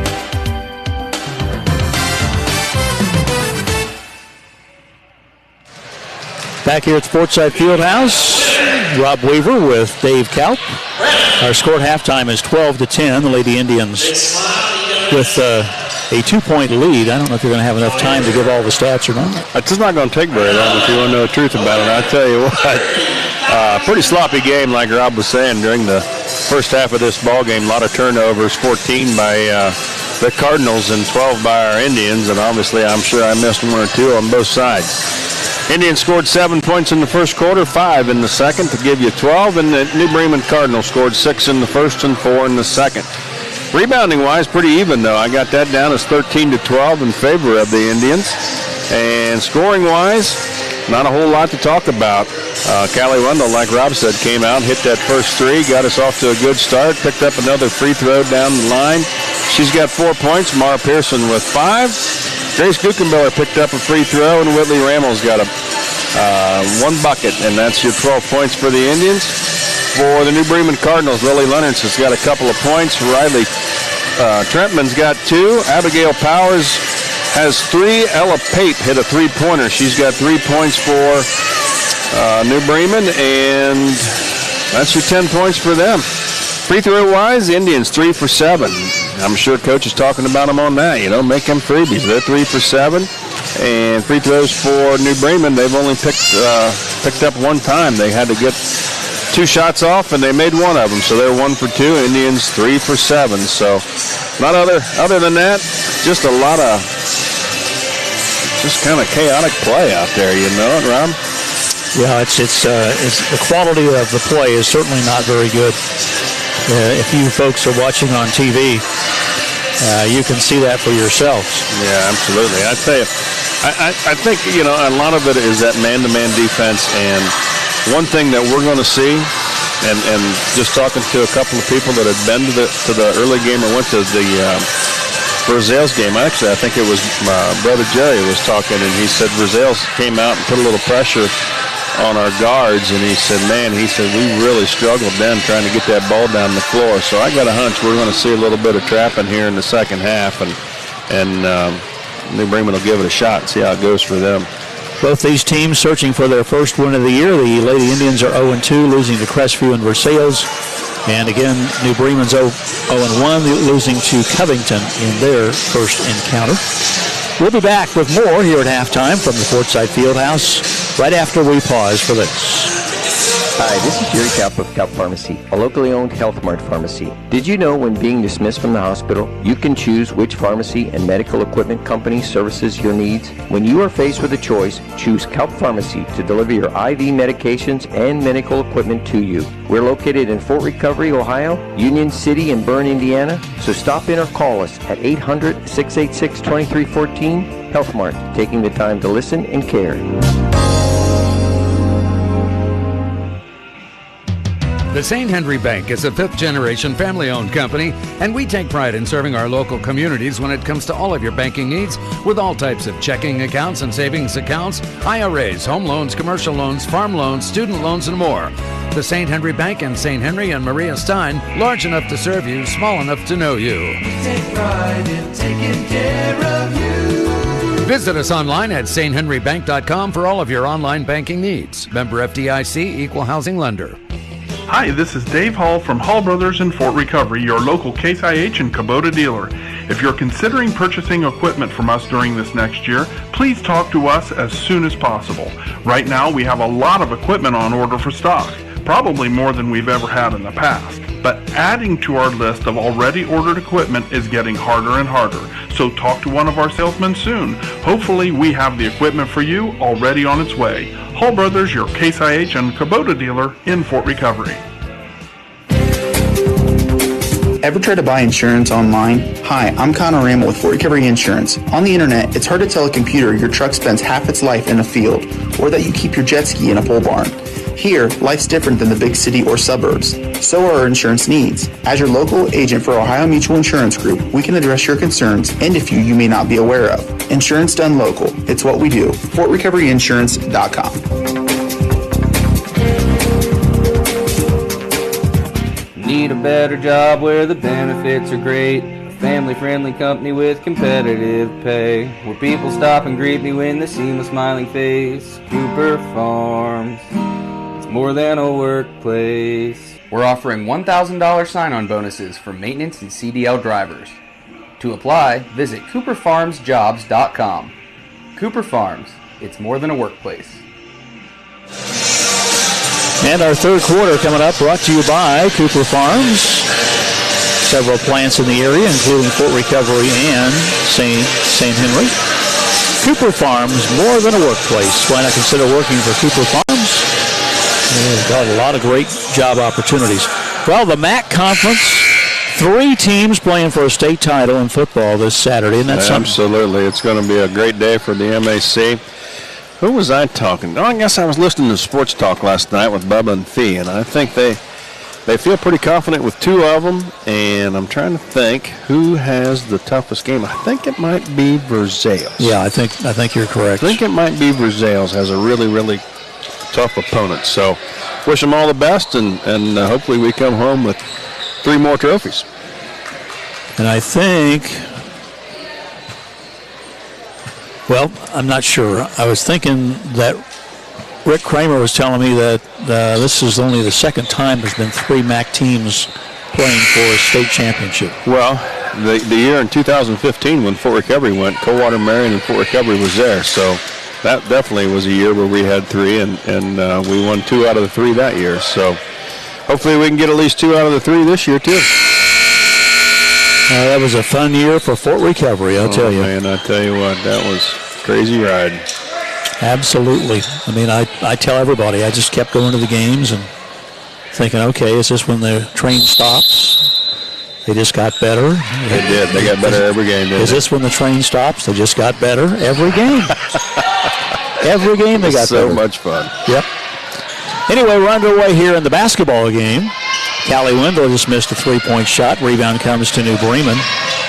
Back here at Sportside Fieldhouse, Rob Weaver with Dave Kaup. Our score at halftime is 12-10. The Lady Indians with a 2-point lead. I don't know if you're going to have enough time to give all the stats or not. It's just not going to take very long if you want to know the truth about it. I tell you what, pretty sloppy game, like Rob was saying, during the first half of this ball game. A lot of turnovers, 14 by the Cardinals and 12 by our Indians, and obviously I'm sure I missed one or two on both sides. Indians scored 7 points in the first quarter, 5 in the second to give you 12, and the New Bremen Cardinals scored 6 in the first and 4 in the second. Rebounding-wise, pretty even, though. I got that down as 13-12 in favor of the Indians. And scoring-wise, not a whole lot to talk about. Callie Wendell, like Rob said, came out, hit that first three, got us off to a good start, picked up another free throw down the line. She's got 4 points. Mara Pearson with 5. Grace Guckenbiller picked up a free throw, and Whitley Rammel's got a 1 bucket, and that's your 12 points for the Indians. For the New Bremen Cardinals, Lily Leonards has got a couple of points. Riley Trentman's got 2. Abigail Powers has 3. Ella Pate hit a 3-pointer. She's got 3 points for New Bremen, and that's your 10 points for them. Free throw-wise, the Indians 3 for 7. I'm sure Coach is talking about them on that. Make them freebies. They're 3 for 7. And free throws for New Bremen, they've only picked up 1 time. They had to get 2 shots off, and they made 1 of them. So they're 1 for 2. Indians 3 for 7. So not other than that, just a lot of just kind of chaotic play out there. You know it, Rob? Yeah, it's the quality of the play is certainly not very good. If you folks are watching on TV, you can see that for yourselves. Yeah, absolutely. I tell you, I think a lot of it is that man-to-man defense, and one thing that we're going to see, and just talking to a couple of people that had been to the early game or went to the Brazil's game. Actually, I think it was Brother Jerry was talking, and he said Brazil's came out and put a little pressure on our guards, and he said, we really struggled then trying to get that ball down the floor. So I got a hunch we're going to see a little bit of trapping here in the second half, and New Bremen will give it a shot and see how it goes for them. Both these teams searching for their first win of the year. The Lady Indians are 0-2, losing to Crestview and Versailles. And again, New Bremen's 0-1, losing to Covington in their first encounter. We'll be back with more here at halftime from the Fortside Fieldhouse right after we pause for this. Hi, this is Jerry Kaup of Kaup Pharmacy, a locally owned Health Mart pharmacy. Did you know when being dismissed from the hospital, you can choose which pharmacy and medical equipment company services your needs? When you are faced with a choice, choose Kaup Pharmacy to deliver your IV medications and medical equipment to you. We're located in Fort Recovery, Ohio, Union City, and Bern, Indiana, so stop in or call us at 800-686-2314. Health Mart, taking the time to listen and care. The St. Henry Bank is a 5th-generation family-owned company, and we take pride in serving our local communities when it comes to all of your banking needs with all types of checking accounts and savings accounts, IRAs, home loans, commercial loans, farm loans, student loans, and more. The St. Henry Bank in St. Henry and Maria Stein, large enough to serve you, small enough to know you. We take pride in taking care of you. Visit us online at sthenrybank.com for all of your online banking needs. Member FDIC, Equal Housing Lender. Hi, this is Dave Hall from Hall Brothers in Fort Recovery, your local Case IH and Kubota dealer. If you're considering purchasing equipment from us during this next year, please talk to us as soon as possible. Right now, we have a lot of equipment on order for stock, probably more than we've ever had in the past. But adding to our list of already ordered equipment is getting harder and harder, so talk to one of our salesmen soon. Hopefully, we have the equipment for you already on its way. Hall Brothers, your Case IH and Kubota dealer in Fort Recovery. Ever try to buy insurance online? Hi, I'm Connor Rammel with Fort Recovery Insurance. On the internet, it's hard to tell a computer your truck spends half its life in a field, or that you keep your jet ski in a pole barn. Here, life's different than the big city or suburbs. So are our insurance needs. As your local agent for Ohio Mutual Insurance Group, we can address your concerns and a few you may not be aware of. Insurance done local. It's what we do. FortRecoveryInsurance.com. Need a better job where the benefits are great. A family-friendly company with competitive pay. Where people stop and greet me when they see my smiling face. Cooper Farms. more than a workplace. We're offering $1,000 sign-on bonuses for maintenance and CDL drivers. To apply, visit cooperfarmsjobs.com. Cooper Farms, it's more than a workplace. And our third quarter coming up, brought to you by Cooper Farms. Several plants in the area, including Fort Recovery and St. Henry. Cooper Farms, more than a workplace. Why not consider working for Cooper Farms? They've got a lot of great job opportunities. Well, the MAC Conference, 3 teams playing for a state title in football this Saturday, and that's something. Absolutely. It's going to be a great day for the MAC. Who was I talking to? I guess I was listening to Sports Talk last night with Bubba and Fee, and I think they feel pretty confident with 2 of them, and I'm trying to think who has the toughest game. I think it might be Versailles. Yeah, I think you're correct. I think it might be Versailles has a really, really tough opponent. So wish them all the best, and hopefully we come home with 3 more trophies. And I think, well, I'm not sure. I was thinking that Rick Kramer was telling me that this is only the second time there's been 3 MAC teams playing for a state championship. Well, the year in 2015 when Fort Recovery went, Coldwater, Marion, and Fort Recovery was there. So that definitely was a year where we had 3, and we won 2 out of the 3 that year. So hopefully we can get at least 2 out of the 3 this year, too. That was a fun year for Fort Recovery, I'll tell you. Man, I tell you what, that was a crazy ride. Absolutely. I mean, I tell everybody, I just kept going to the games and thinking, okay, is this when the train stops? They just got better. They did. They got better every game, didn't Is this when the train stops? They just got better every game. Every game they got better. So much fun. Yep. Anyway, we're underway here in the basketball game. Callie Wendell just missed a 3-point shot. Rebound comes to New Bremen.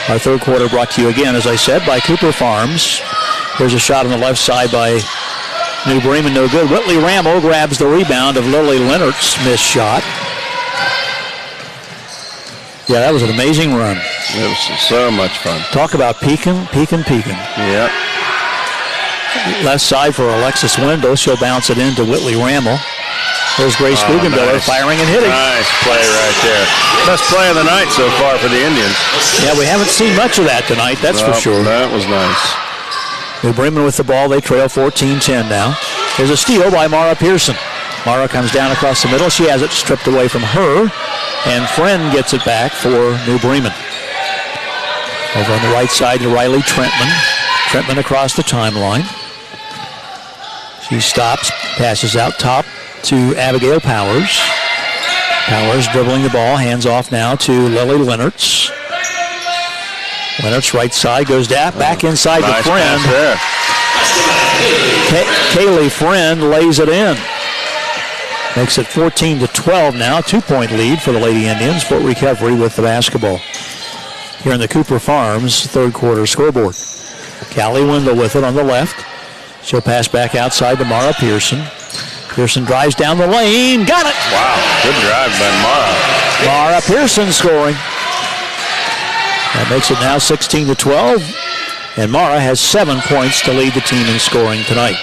Our third quarter brought to you again, as I said, by Cooper Farms. There's a shot on the left side by New Bremen, no good. Whitley Ramel grabs the rebound of Lily Leonard's missed shot. Yeah, that was an amazing run. It was so much fun. Talk about peeking. Yeah. Left side for Alexis Wendell. She'll bounce it into Whitley Ramel. There's Grace Guggenbiller firing and hitting. Nice play right there. Best play of the night so far for the Indians. Yeah, we haven't seen much of that tonight, that's for sure. That was nice. New Bremen with the ball. They trail 14-10 now. There's a steal by Mara Pearson. Mara comes down across the middle. She has it stripped away from her, and Friend gets it back for New Bremen. Over on the right side to Riley Trentman. Trentman across the timeline. She stops, passes out top to Abigail Powers. Powers dribbling the ball, hands off now to Lily Leonards. Leonards right side goes down, back inside nice to Friend. Kaylee Friend lays it in. Makes it 14-12 now, 2-point lead for the Lady Indians. Fort Recovery with the basketball. Here in the Cooper Farms third quarter scoreboard. Callie Wendell with it on the left. She'll pass back outside to Mara Pearson. Pearson drives down the lane. Got it! Wow, good drive by Mara. Mara Pearson scoring. That makes it now 16-12. And Mara has 7 points to lead the team in scoring tonight.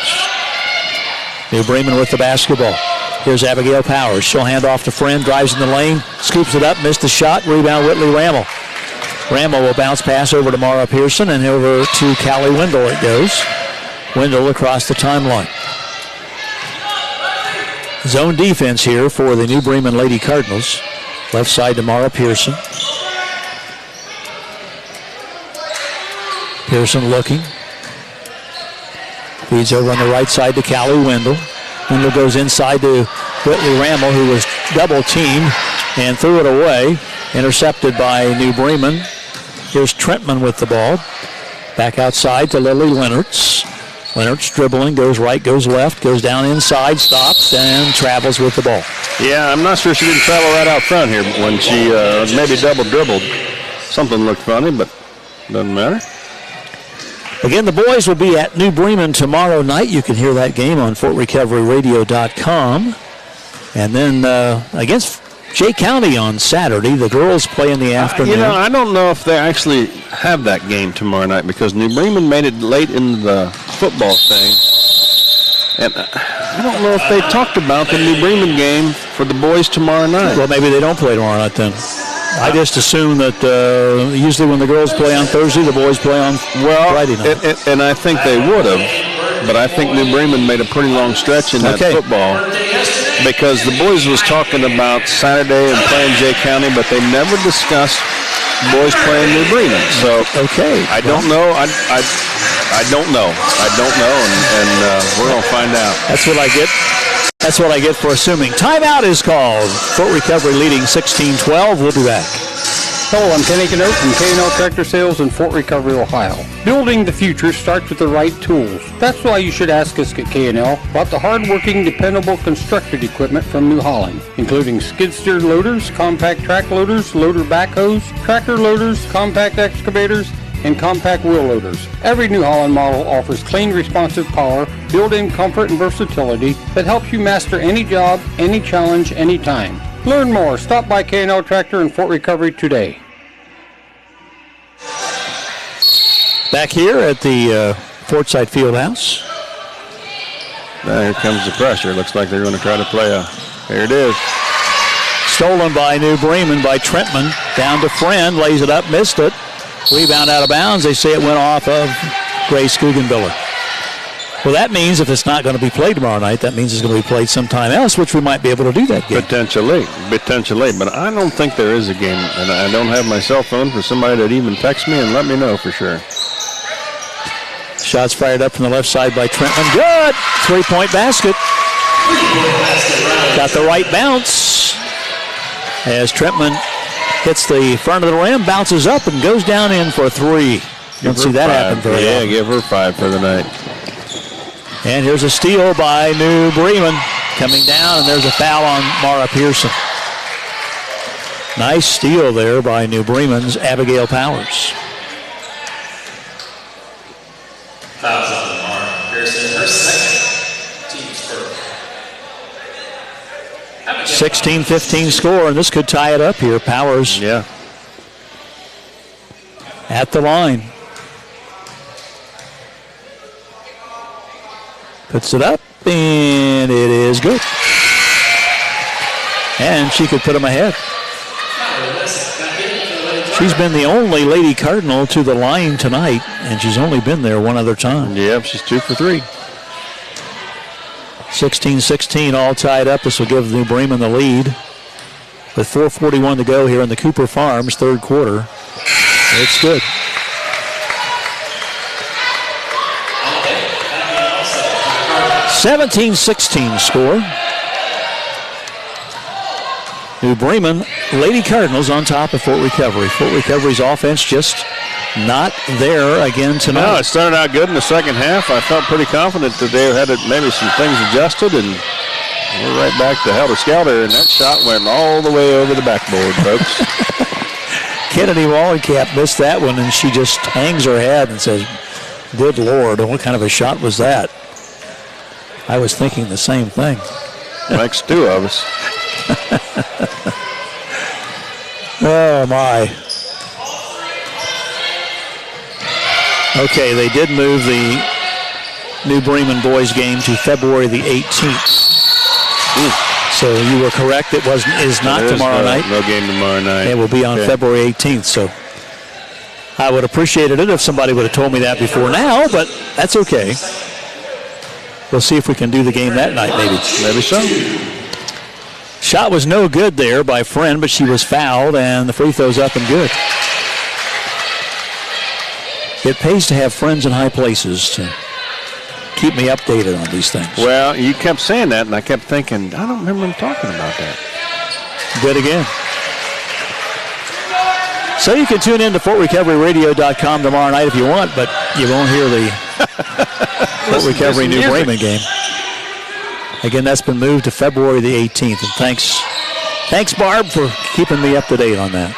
New Bremen with the basketball. Here's Abigail Powers. She'll hand off to Friend, drives in the lane, scoops it up, missed the shot. Rebound Whitley Ramel. Ramel will bounce pass over to Mara Pearson and over to Callie Wendell it goes. Wendell across the timeline. Zone defense here for the New Bremen Lady Cardinals. Left side to Mara Pearson. Pearson looking. Feeds over on the right side to Callie Wendell. Wendell goes inside to Whitley Ramel, who was double teamed and threw it away. Intercepted by New Bremen. Here's Trentman with the ball. Back outside to Lily Leonards. Leonards dribbling, goes right, goes left, goes down inside, stops, and travels with the ball. Yeah, I'm not sure she didn't travel right out front here when she maybe double dribbled. Something looked funny, but doesn't matter. Again, the boys will be at New Bremen tomorrow night. You can hear that game on FortRecoveryRadio.com. And then against Jay County on Saturday, the girls play in the afternoon. I don't know if they actually have that game tomorrow night because New Bremen made it late in the football thing. And I don't know if they talked about the New Bremen game for the boys tomorrow night. Well, maybe they don't play tomorrow night then. I just assume that usually when the girls play on Thursday, the boys play on Friday night. And I think they would have, but I think New Bremen made a pretty long stretch in that football because the boys was talking about Saturday and playing Jay County, but they never discussed boys playing New Bremen. So I don't know. I don't know. And we're going to find out. That's what I get. That's what I get for assuming. Timeout is called. Fort Recovery leading 16-12. We'll be back. Hello, I'm Kenny Canote from K&L Tractor Sales in Fort Recovery, Ohio. Building the future starts with the right tools. That's why you should ask us at K&L about the hard-working, dependable constructed equipment from New Holland, including skid steer loaders, compact track loaders, loader backhoes, tractor loaders, compact excavators, and compact wheel loaders. Every New Holland model offers clean, responsive power, built-in comfort and versatility that helps you master any job, any challenge, anytime. Learn more. Stop by K&L Tractor in Fort Recovery today. Back here at the Fortside Fieldhouse. Now here comes the pressure. Looks like they're going to try to play There it is. Stolen by New Bremen by Trentman. Down to Friend. Lays it up. Missed it. Rebound out of bounds. They say it went off of Grace Guggenbiller. Well, that means if it's not going to be played tomorrow night, that means it's going to be played sometime else, which we might be able to do that game. Potentially. But I don't think there is a game, and I don't have my cell phone for somebody that even text me and let me know for sure. Shots fired up from the left side by Trentman. Good! 3-point basket. Got the right bounce as Trentman hits the front of the rim, bounces up, and goes down in for 3. Don't see that happen very often. Give her 5 for the night. And here's a steal by New Bremen coming down, and there's a foul on Mara Pearson. Nice steal there by New Bremen's Abigail Powers. Fouls on Mara Pearson, her second, team's first. 16-15 score, and this could tie it up here. Powers at the line. Puts it up, and it is good. And she could put them ahead. She's been the only Lady Cardinal to the line tonight, and she's only been there one other time. Yep, she's 2 for 3. 16-16 all tied up. This will give New Bremen the lead. With 4:41 to go here in the Cooper Farms third quarter. It's good. 17-16 score. New Bremen Lady Cardinals on top of Fort Recovery. Fort Recovery's offense just not there again tonight. No, it started out good in the second half. I felt pretty confident that they had maybe some things adjusted, and we're right back to helter-skelter, and that shot went all the way over the backboard, folks. Kennedy Wallencamp missed that one, and she just hangs her head and says, good Lord, what kind of a shot was that? I was thinking the same thing. Makes 2 of us. Oh, my. Okay, they did move the New Bremen boys game to February the 18th. So you were correct. It is not tomorrow night. No game tomorrow night. It will be on February 18th. So I would have appreciated it if somebody would have told me that before now, but that's okay. We'll see if we can do the game that night, maybe. Maybe so. Shot was no good there by Friend, but she was fouled, and the free throw's up and good. It pays to have friends in high places to keep me updated on these things. Well, you kept saying that, and I kept thinking, I don't remember him talking about that. Good again. So you can tune in to FortRecoveryRadio.com tomorrow night if you want, but you won't hear the Fort Recovery New Bremen game. Again, that's been moved to February the 18th, and thanks Barb for keeping me up to date on that.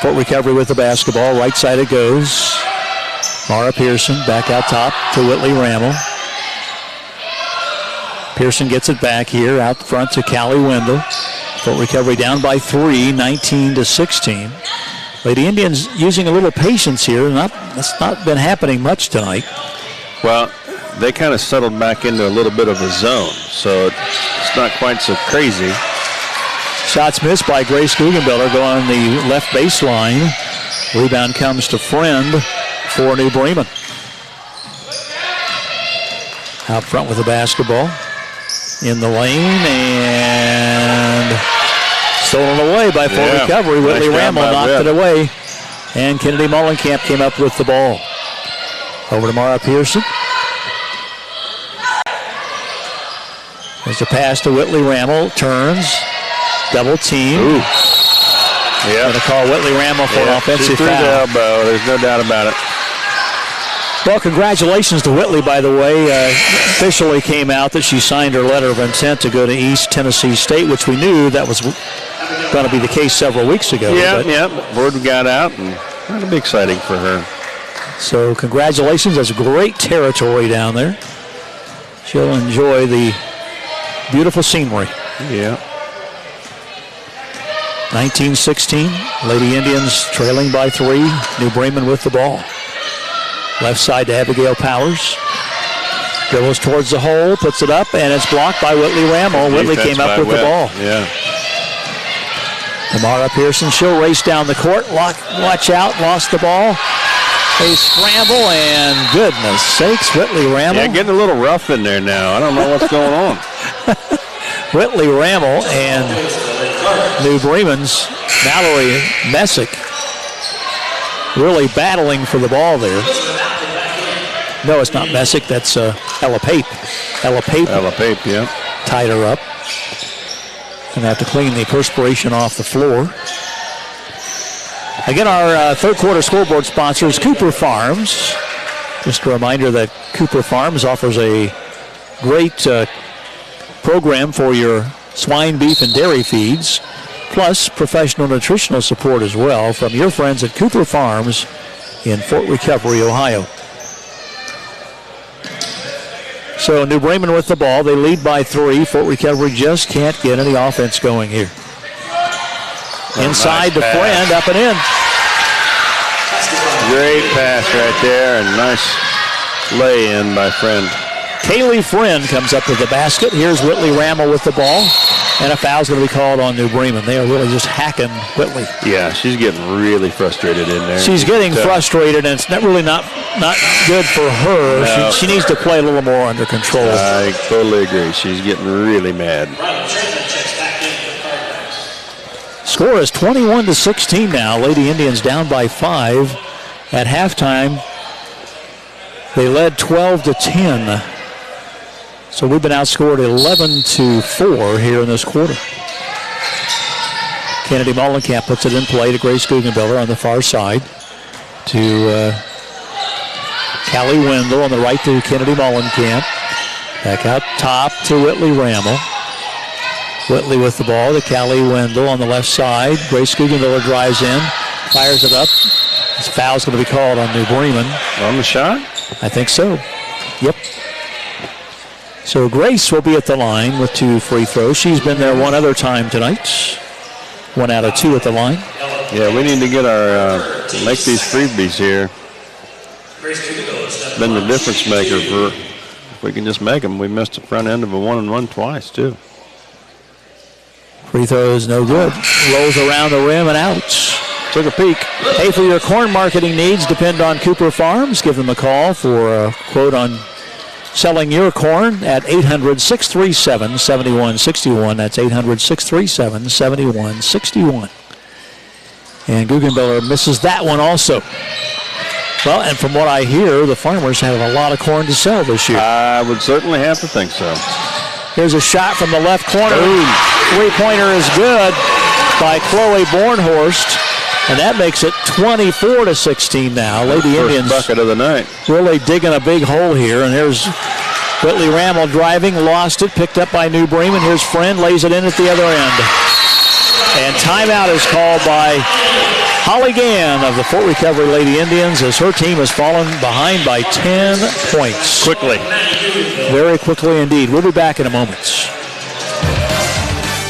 Fort Recovery with the basketball. Right side it goes. Mara Pearson back out top to Whitley Rammel. Pearson gets it back here out front to Callie Wendell. Fort Recovery down by 3, 19-16. Lady Indians using a little patience here. That's not been happening much tonight. Well, they kind of settled back into a little bit of a zone, so it's not quite so crazy. Shots missed by Grace Guggenbiller going on the left baseline. Rebound comes to Friend for New Bremen. Out front with the basketball. In the lane and stolen away by full recovery. Whitley Ramel knocked it away. And Kennedy Mullenkamp came up with the ball. Over to Mara Pearson. There's a pass to Whitley Ramel. Turns. Double team. Ooh. Yeah. Going to call Whitley Ramel for an offensive foul. The elbow. There's no doubt about it. Well, congratulations to Whitley, by the way. Officially came out that she signed her letter of intent to go to East Tennessee State, which we knew that was going to be the case several weeks ago. Word got out, and that'll be exciting for her. So congratulations. That's great territory down there. She'll enjoy the beautiful scenery. Yeah. 19-16. Lady Indians trailing by 3. New Bremen with the ball. Left side to Abigail Powers. Dribbles towards the hole, puts it up, and it's blocked by Whitley Ramel. Whitley came up with the ball. Yeah. Tamara Pearson, she'll race down the court. Watch out, lost the ball. They scramble, and goodness sakes, Whitley Ramel. Yeah, getting a little rough in there now. I don't know what's going on. Whitley Ramel and New Bremen's Mallory Messick really battling for the ball there. No, it's not Messick. That's Ella Pape. Ella Pape, yeah. Tied her up. Going to have to clean the perspiration off the floor. Again, our third quarter scoreboard sponsor is Cooper Farms. Just a reminder that Cooper Farms offers a great program for your swine, beef, and dairy feeds, plus professional nutritional support as well from your friends at Cooper Farms in Fort Recovery, Ohio. So New Bremen with the ball. They lead by 3. Fort Recovery just can't get any offense going here. Inside to Friend, up and in. Great pass right there, and nice lay-in by Friend. Kaylee Friend comes up with the basket. Here's Whitley Ramel with the ball. And a foul's going to be called on New Bremen. They are really just hacking Whitley. Yeah, she's getting really frustrated in there. She's getting frustrated, and it's really not good for her. No. She needs to play a little more under control. I totally agree. She's getting really mad. Score is 21-16 now. Lady Indians down by 5 at halftime. They led 12-10. So we've been outscored 11-4 here in this quarter. Kennedy Mullenkamp puts it in play to Grace Guggenbiller on the far side. To Callie Wendell on the right to Kennedy Mullenkamp. Back out top to Whitley Ramel. Whitley with the ball to Callie Wendell on the left side. Grace Guggenbiller drives in, fires it up. This foul's going to be called on New Bremen. On the shot? I think so. Yep. So Grace will be at the line with 2 free throws. She's been there one other time tonight. 1 out of 2 at the line. Yeah, we need to get our make these freebies here. Been the difference maker for if we can just make them. We missed the front end of a 1-and-1 twice too. Free throws no good. Rolls around the rim and out. Took a peek. Hey, for your corn marketing needs, depend on Cooper Farms. Give them a call for a quote on selling your corn at 800-637-7161. That's 800-637-7161. And Guggenbiller misses that one also. Well, and from what I hear, the farmers have a lot of corn to sell this year. I would certainly have to think so. Here's a shot from the left corner. Three-pointer is good by Chloe Bornhorst. And that makes it 24-16 now. Lady Indians bucket of the night. Really digging a big hole here. And there's Whitley Ramel driving, lost it, picked up by New Bremen. Here's Friend, lays it in at the other end. And timeout is called by Holly Gann of the Fort Recovery Lady Indians as her team has fallen behind by 10 points. Quickly. Very quickly indeed. We'll be back in a moment.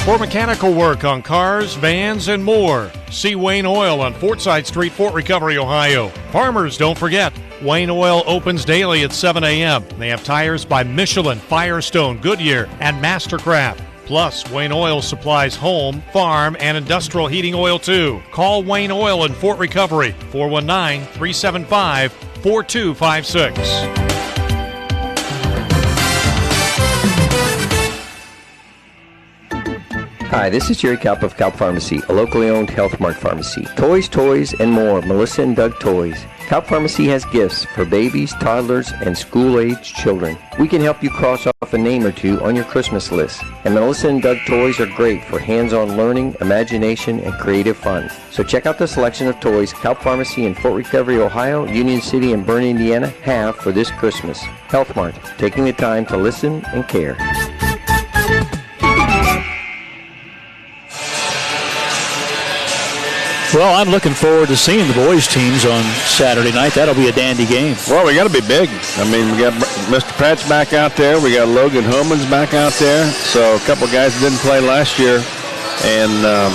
For mechanical work on cars, vans, and more, see Wayne Oil on Fortside Street, Fort Recovery, Ohio. Farmers, don't forget, Wayne Oil opens daily at 7 a.m. They have tires by Michelin, Firestone, Goodyear, and Mastercraft. Plus, Wayne Oil supplies home, farm, and industrial heating oil too. Call Wayne Oil in Fort Recovery, 419-375-4256. Hi, this is Jerry Kaup of Kaup Pharmacy, a locally owned Health Mart pharmacy. Toys, and more. Melissa and Doug Toys. Kaup Pharmacy has gifts for babies, toddlers, and school-aged children. We can help you cross off a name or two on your Christmas list. And Melissa and Doug Toys are great for hands-on learning, imagination, and creative fun. So check out the selection of toys Kaup Pharmacy in Fort Recovery, Ohio, Union City, and Bern, Indiana have for this Christmas. Health Mart, taking the time to listen and care. Well, I'm looking forward to seeing the boys' teams on Saturday night. That'll be a dandy game. Well, we got to be big. I mean, we got Mr. Patch back out there. We got Logan Homans back out there. So a couple guys that didn't play last year. And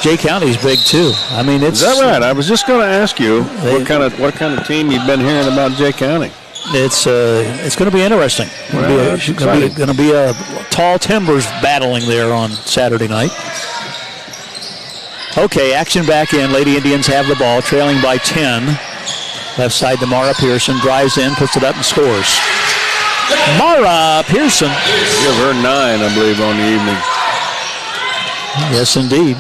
Jay County's big, too. I mean, it's... Is that right? I was just going to ask you what kind of team you've been hearing about Jay County. It's going to be interesting. Going to be a tall timbers battling there on Saturday night. Okay, action back in. Lady Indians have the ball, trailing by 10. Left side to Mara Pearson. Drives in, puts it up, and scores. Mara Pearson. Give her 9, I believe, on the evening. Yes, indeed.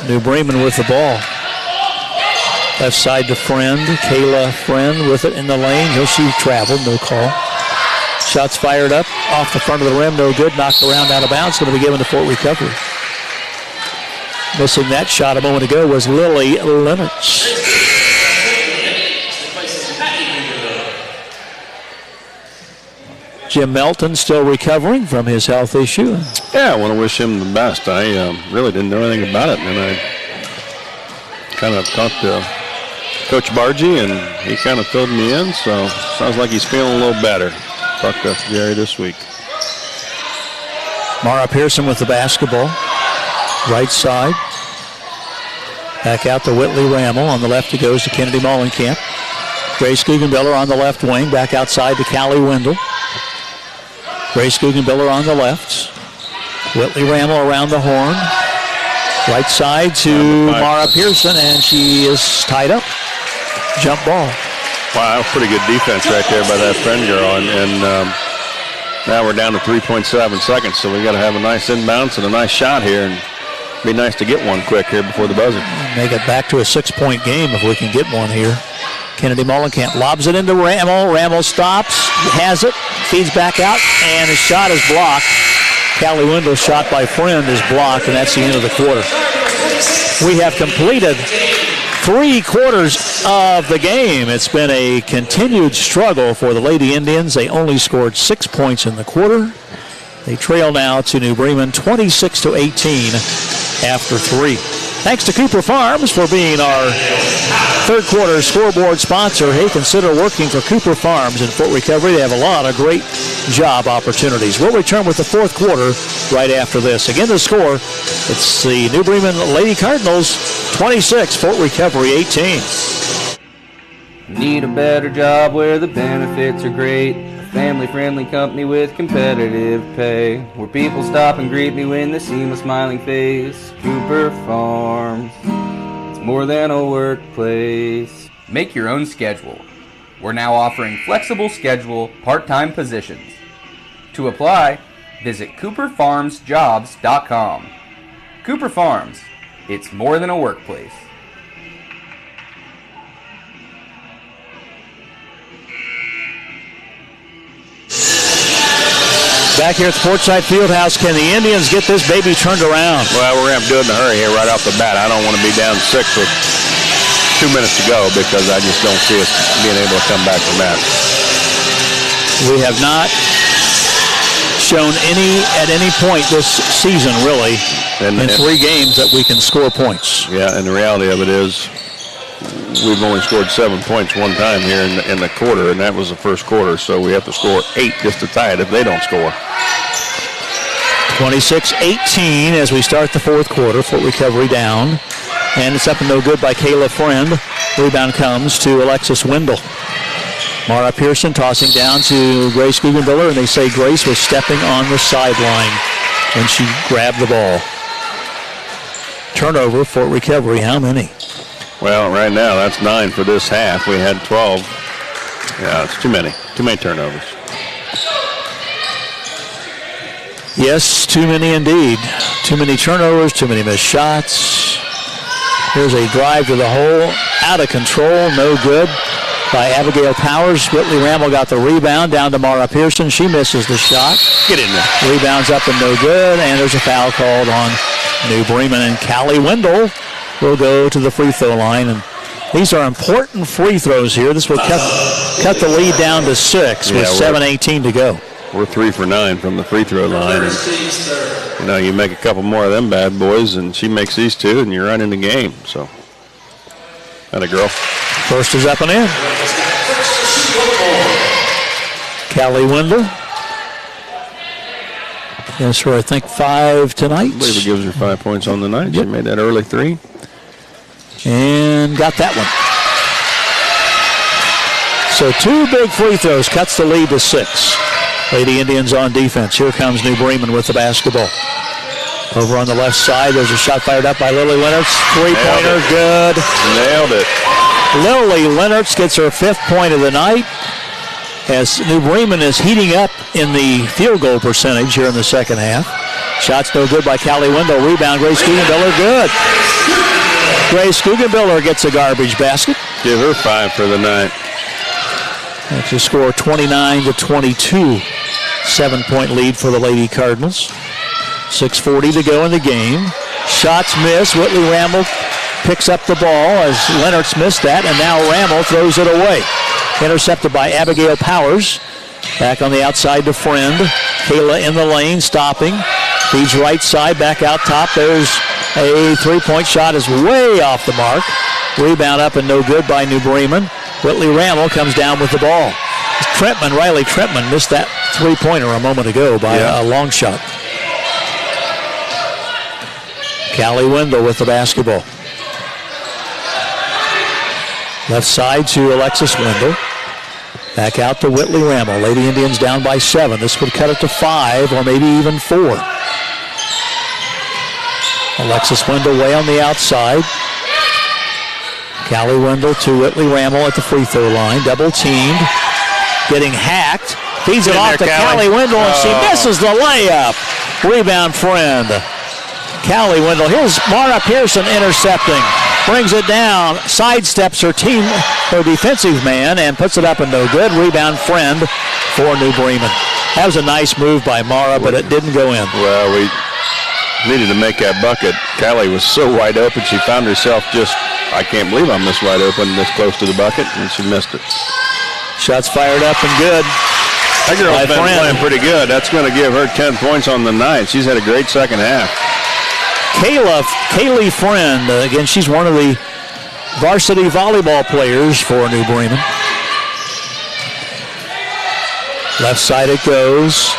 New Bremen with the ball. Left side to Friend. Kayla Friend with it in the lane. She traveled, no call. Shots fired up off the front of the rim, no good. Knocked around out of bounds. Going to be given to Fort Recovery. Missing that shot a moment ago was Lily Lennox. Jim Melton still recovering from his health issue. Yeah, I want to wish him the best. I really didn't know anything about it, and I kind of talked to Coach Bargy, and he kind of filled me in, so sounds like he's feeling a little better. Talked to Jerry this week. Mara Pearson with the basketball. Right side. Back out to Whitley Rammel. On the left it goes to Kennedy Mollenkamp. Grace Guggenbiller on the left wing. Back outside to Callie Wendell. Grace Guggenbiller on the left. Whitley Rammel around the horn. Right side to Mara Pearson, and she is tied up. Jump ball. Wow, pretty good defense right there by that Friend girl. And now we're down to 3.7 seconds, so we got to have a nice inbounds and a nice shot here. And be nice to get one quick here before the buzzer. Make it back to a 6-point game if we can get one here. Kennedy Mollenkamp lobs it into Rammel. Rammel stops, has it, feeds back out, and his shot is blocked. Callie Wendell's shot by Friend is blocked, and that's the end of the quarter. We have completed 3 quarters of the game. It's been a continued struggle for the Lady Indians. They only scored 6 points in the quarter. They trail now to New Bremen 26-18 after 3. Thanks to Cooper Farms for being our third quarter scoreboard sponsor. Hey, consider working for Cooper Farms in Fort Recovery. They have a lot of great job opportunities. We'll return with the fourth quarter right after this. Again, the score, it's the New Bremen Lady Cardinals 26, Fort Recovery 18. Need a better job where the benefits are great. Family-friendly company with competitive pay, where people stop and greet me when they see my smiling face. Cooper Farms, it's more than a workplace. Make your own schedule. We're now offering flexible schedule part-time positions. To apply, visit cooperfarmsjobs.com. Cooper Farms, it's more than a workplace. Back here at the Portside Fieldhouse, can the Indians get this baby turned around? Well, we're going to have to do it in a hurry here right off the bat. I don't want to be down 6 with 2 minutes to go because I just don't see us being able to come back from that. We have not shown at any point this season, really, in 3 games that we can score points. Yeah, and the reality of it is we've only scored 7 points one time here in the quarter, and that was the first quarter, so we have to score 8 just to tie it if they don't score. 26-18 as we start the fourth quarter. Fort Recovery down. And it's up and no good by Kayla Friend. Rebound comes to Alexis Wendell. Mara Pearson tossing down to Grace Guggenbiller, and they say Grace was stepping on the sideline when she grabbed the ball. Turnover, Fort Recovery, how many? Well, right now that's 9 for this half. We had 12. Yeah, it's too many. Too many turnovers. Yes, too many indeed. Too many turnovers, too many missed shots. Here's a drive to the hole, out of control, no good by Abigail Powers. Whitley Ramel got the rebound down to Mara Pearson. She misses the shot. Get in there. Rebounds up and no good, and there's a foul called on New Bremen, and Callie Wendell will go to the free throw line. And these are important free throws here. This will cut the lead down to 6 with 7:18 to go. We're 3 for 9 from the free throw line. And, you make a couple more of them bad boys, and she makes these 2, and you're right in the game. So, that a girl. First is up and in. Callie Wendell. Yes, for I think 5 tonight. I believe it gives her 5 points on the night. Yep. She made that early 3. And got that one. So 2 big free throws, cuts the lead to 6. Lady Indians on defense. Here comes New Bremen with the basketball. Over on the left side, there's a shot fired up by Lily Lennertz. Three-pointer, good. Nailed it. Lily Lennertz gets her 5th point of the night as New Bremen is heating up in the field goal percentage here in the second half. Shots no good by Callie Wendell. Rebound, Grace Guggenbiller, good. Grace Guggenbiller gets a garbage basket. Give her 5 for the night. That's a score 29-22. 7-point lead for the Lady Cardinals. 6:40 to go in the game. Shots miss. Whitley Ramel picks up the ball as Lennertz missed that, and now Ramel throws it away. Intercepted by Abigail Powers. Back on the outside to Friend. Kayla in the lane, stopping. Feeds right side, back out top. There's a 3-point shot, is way off the mark. Rebound up and no good by New Bremen. Whitley Ramel comes down with the ball. Riley Trentman missed that 3-pointer a moment ago by a long shot. Callie Wendell with the basketball. Left side to Alexis Wendell. Back out to Whitley Ramel. Lady Indians down by 7. This would cut it to 5 or maybe even 4. Alexis Wendell way on the outside. Callie Wendell to Whitley Ramel at the free throw line. Double teamed. Getting hacked. Feeds it off to Callie Wendell, and she misses the layup. Rebound Friend. Callie Wendell. Here's Mara Pearson intercepting. Brings it down. Sidesteps her defensive man, and puts it up and no good. Rebound Friend for New Bremen. That was a nice move by Mara, but it didn't go in. Well, we needed to make that bucket. Callie was so wide open, she found herself just, I can't believe I'm this wide open, this close to the bucket, and she missed it. Shots fired up and good. That girl's been playing pretty good. That's going to give her 10 points on the night. She's had a great second half. Kaylee Friend, again, she's one of the varsity volleyball players for New Bremen. Left side it goes.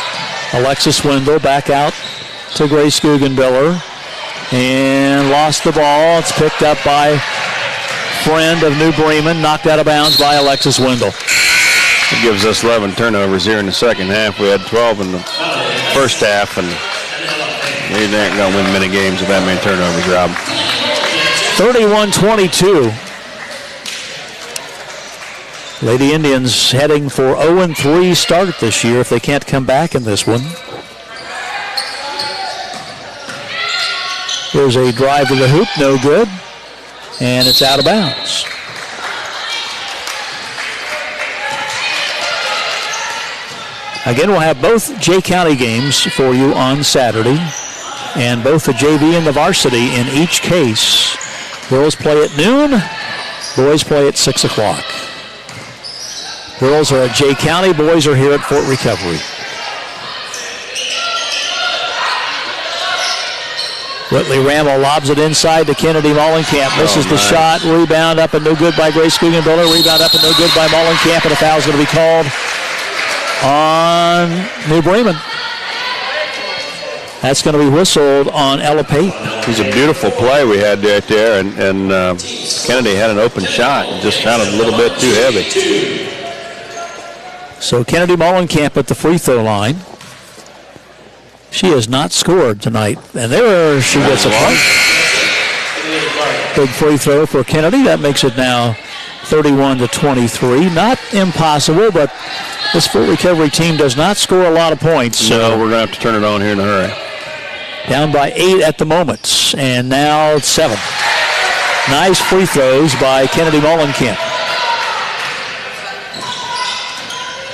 Alexis Wendell back out to Grace Guggenbiller. And lost the ball. It's picked up by Friend of New Bremen. Knocked out of bounds by Alexis Wendell. It gives us 11 turnovers here in the second half. We had 12 in the first half, and we ain't going to win many games with that many turnovers, Rob. 31-22. Lady Indians heading for 0-3 start this year if they can't come back in this one. Here's a drive to the hoop, no good, and it's out of bounds. Again, we'll have both Jay County games for you on Saturday, and both the JV and the varsity in each case. Girls play at noon, boys play at 6 o'clock. Girls are at Jay County, boys are here at Fort Recovery. Whitley Ramel lobs it inside to Kennedy Mollenkamp. Misses the shot. Rebound up and no good by Grace Guggenbiller. Rebound up and no good by Mollenkamp, and a foul's going to be called on New Bremen. That's going to be whistled on Ella Payton. It was a beautiful play we had right there, and Kennedy had an open shot and just sounded a little bit too heavy. So Kennedy Mollenkamp at the free throw line. She has not scored tonight, and there she gets a point. Big free throw for Kennedy. That makes it now 31-23. Not impossible, but this Fort Recovery team does not score a lot of points. So no, we're going to have to turn it on here in a hurry. Down by 8 at the moment, and now 7. Nice free throws by Kennedy Mollenkamp.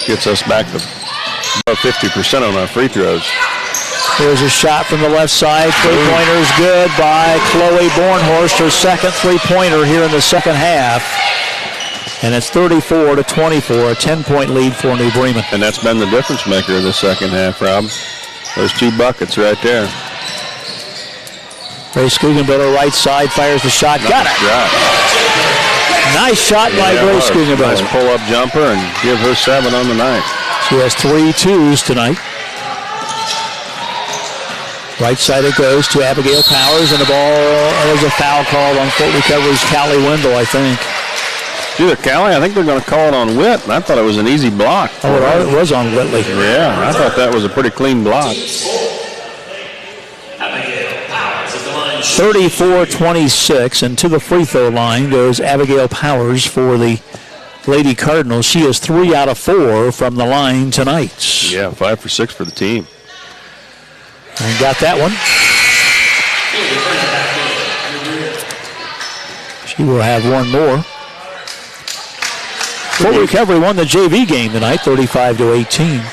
Gets us back to about 50% on our free throws. Here's a shot from the left side. Three-pointer is good by Chloe Bornhorst, her second three-pointer here in the second half. And it's 34-24, a 10-point lead for New Bremen. And that's been the difference maker in the second half, Rob. Those 2 buckets right there. Grace Guggenbiller, right side, fires the shot. Got it. Nice shot by Grace Guggenbiller. Nice pull-up jumper and give her 7 on the night. She has 3 twos tonight. Right side it goes to Abigail Powers, and the ball, there's a foul called on Fort Recovery's Callie Wendell, I think. Either Callie, I think they're going to call it on Witt, and I thought it was an easy block. Oh, it was on Whitley. Yeah, I thought that was a pretty clean block. 34-26, and to the free throw line goes Abigail Powers for the Lady Cardinals. She is 3 out of 4 from the line tonight. Yeah, 5 for 6 for the team. And got that one. She will have one more. Fort Recovery won the JV game tonight, 35-18.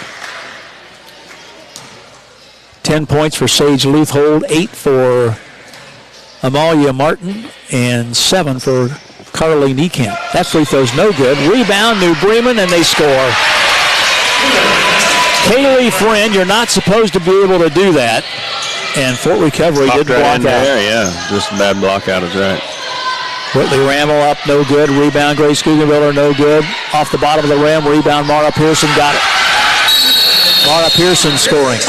10 points for Sage Leuthold, 8 for Amalia Martin, and 7 for Carly Niekamp. That free throw's no good. Rebound, New Bremen, and they score. Kaylee Friend, you're not supposed to be able to do that. And Fort Recovery did block out. Yeah, just a bad block out is right. Whitley Ramel up, no good. Rebound, Grace Guggenbiller, no good. Off the bottom of the rim, rebound, Mara Pearson got it. Mara Pearson scoring.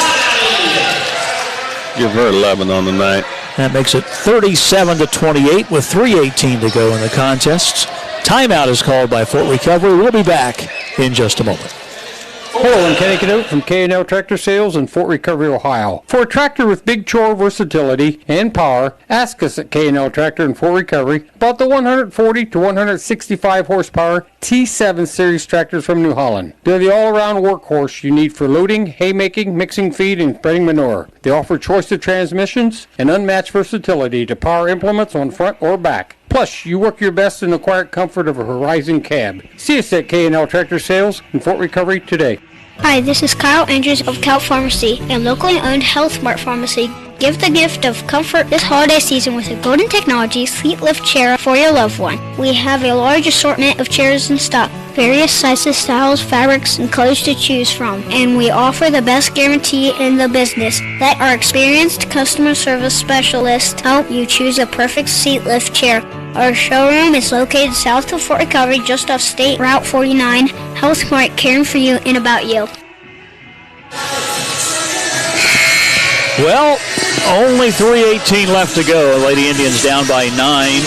Give her 11 on the night. That makes it 37-28 with 3:18 to go in the contest. Timeout is called by Fort Recovery. We'll be back in just a moment. Hello, I'm Kenny Cadote from K&L Tractor Sales in Fort Recovery, Ohio. For a tractor with big chore versatility and power, ask us at K&L Tractor in Fort Recovery about the 140 to 165 horsepower T7 series tractors from New Holland. They're the all-around workhorse you need for loading, haymaking, mixing feed, and spreading manure. They offer choice of transmissions and unmatched versatility to power implements on front or back. Plus, you work your best in the quiet comfort of a Horizon cab. See us at K&L Tractor Sales in Fort Recovery today. Hi, this is Kyle Andrews of Cal Pharmacy, a locally owned Health Mart pharmacy. Give the gift of comfort this holiday season with a Golden Technology seat lift chair for your loved one. We have a large assortment of chairs in stock, various sizes, styles, fabrics, and colors to choose from. And we offer the best guarantee in the business. Let our experienced customer service specialists help you choose a perfect seat lift chair. Our showroom is located south of Fort Recovery, just off State Route 49. Health Mart, caring for you and about you. Well, only 3:18 left to go. Lady Indians down by 9,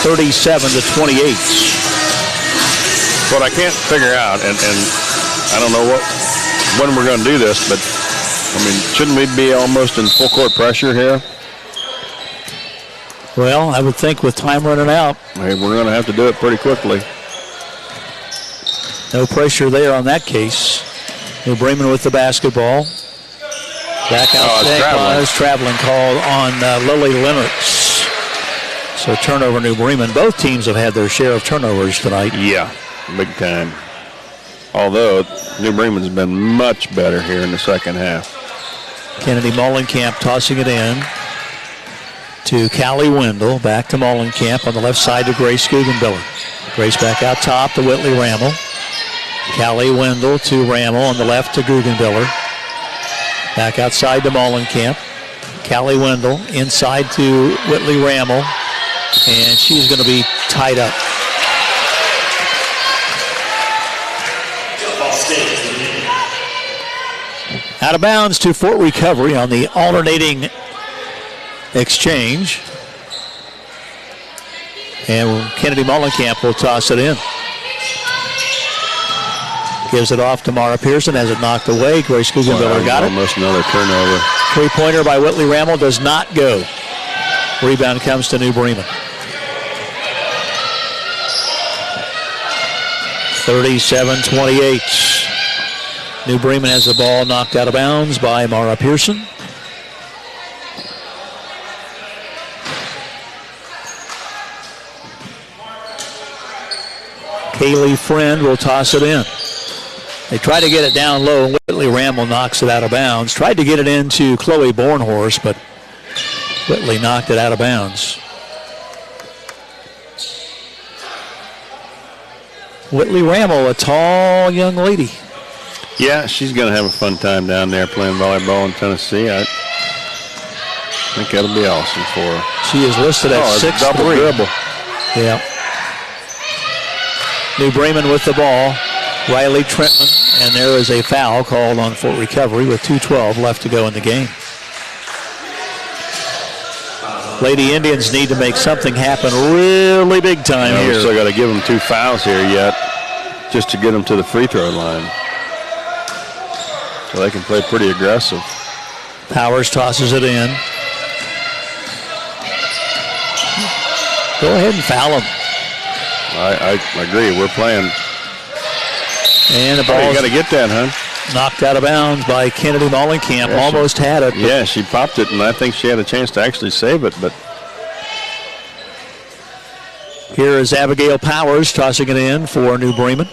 37-28. What I can't figure out, and I don't know when we're going to do this, but, I mean, shouldn't we be almost in full court pressure here? Well, I would think with time running out. Hey, we're going to have to do it pretty quickly. No pressure there on that case. New Bremen with the basketball. Back out traveling call on Lily Lennox. So turnover, New Bremen. Both teams have had their share of turnovers tonight. Yeah, big time. Although New Bremen's been much better here in the second half. Kennedy Mollenkamp tossing it in to Callie Wendell. Back to Mollenkamp on the left side to Grace Guggenbiller. Grace back out top to Whitley Ramel. Callie Wendell to Ramel on the left to Guggenbiller. Back outside to Mollenkamp. Callie Wendell inside to Whitley Ramel. And she's going to be tied up. Out of bounds to Fort Recovery on the alternating exchange. And Kennedy Mullenkamp will toss it in. Gives it off to Mara Pearson, has it knocked away. Grace Guggenbiller got it. Almost another turnover. Three-pointer by Whitley Ramel does not go. Rebound comes to New Bremen. 37-28. New Bremen has the ball knocked out of bounds by Mara Pearson. Kaylee Friend will toss it in. They try to get it down low, and Whitley Ramel knocks it out of bounds. Tried to get it into Chloe Bornhorst, but Whitley knocked it out of bounds. Whitley Ramel, a tall young lady. Yeah, she's going to have a fun time down there playing volleyball in Tennessee. I think that'll be awesome for her. She is listed at 6'3". Double dribble. Yeah. New Bremen with the ball. Riley Trentman, and there is a foul called on Fort Recovery with 2:12 left to go in the game. Lady Indians need to make something happen really big time here. We still got to give them 2 fouls here yet just to get them to the free throw line. So they can play pretty aggressive. Powers tosses it in. Go ahead and foul him. I agree. We're playing. And the ball. You got to get that, huh? Knocked out of bounds by Kennedy Mullenkamp. Yeah, almost had it. Yeah, she popped it, and I think she had a chance to actually save it. But here is Abigail Powers tossing it in for New Bremen.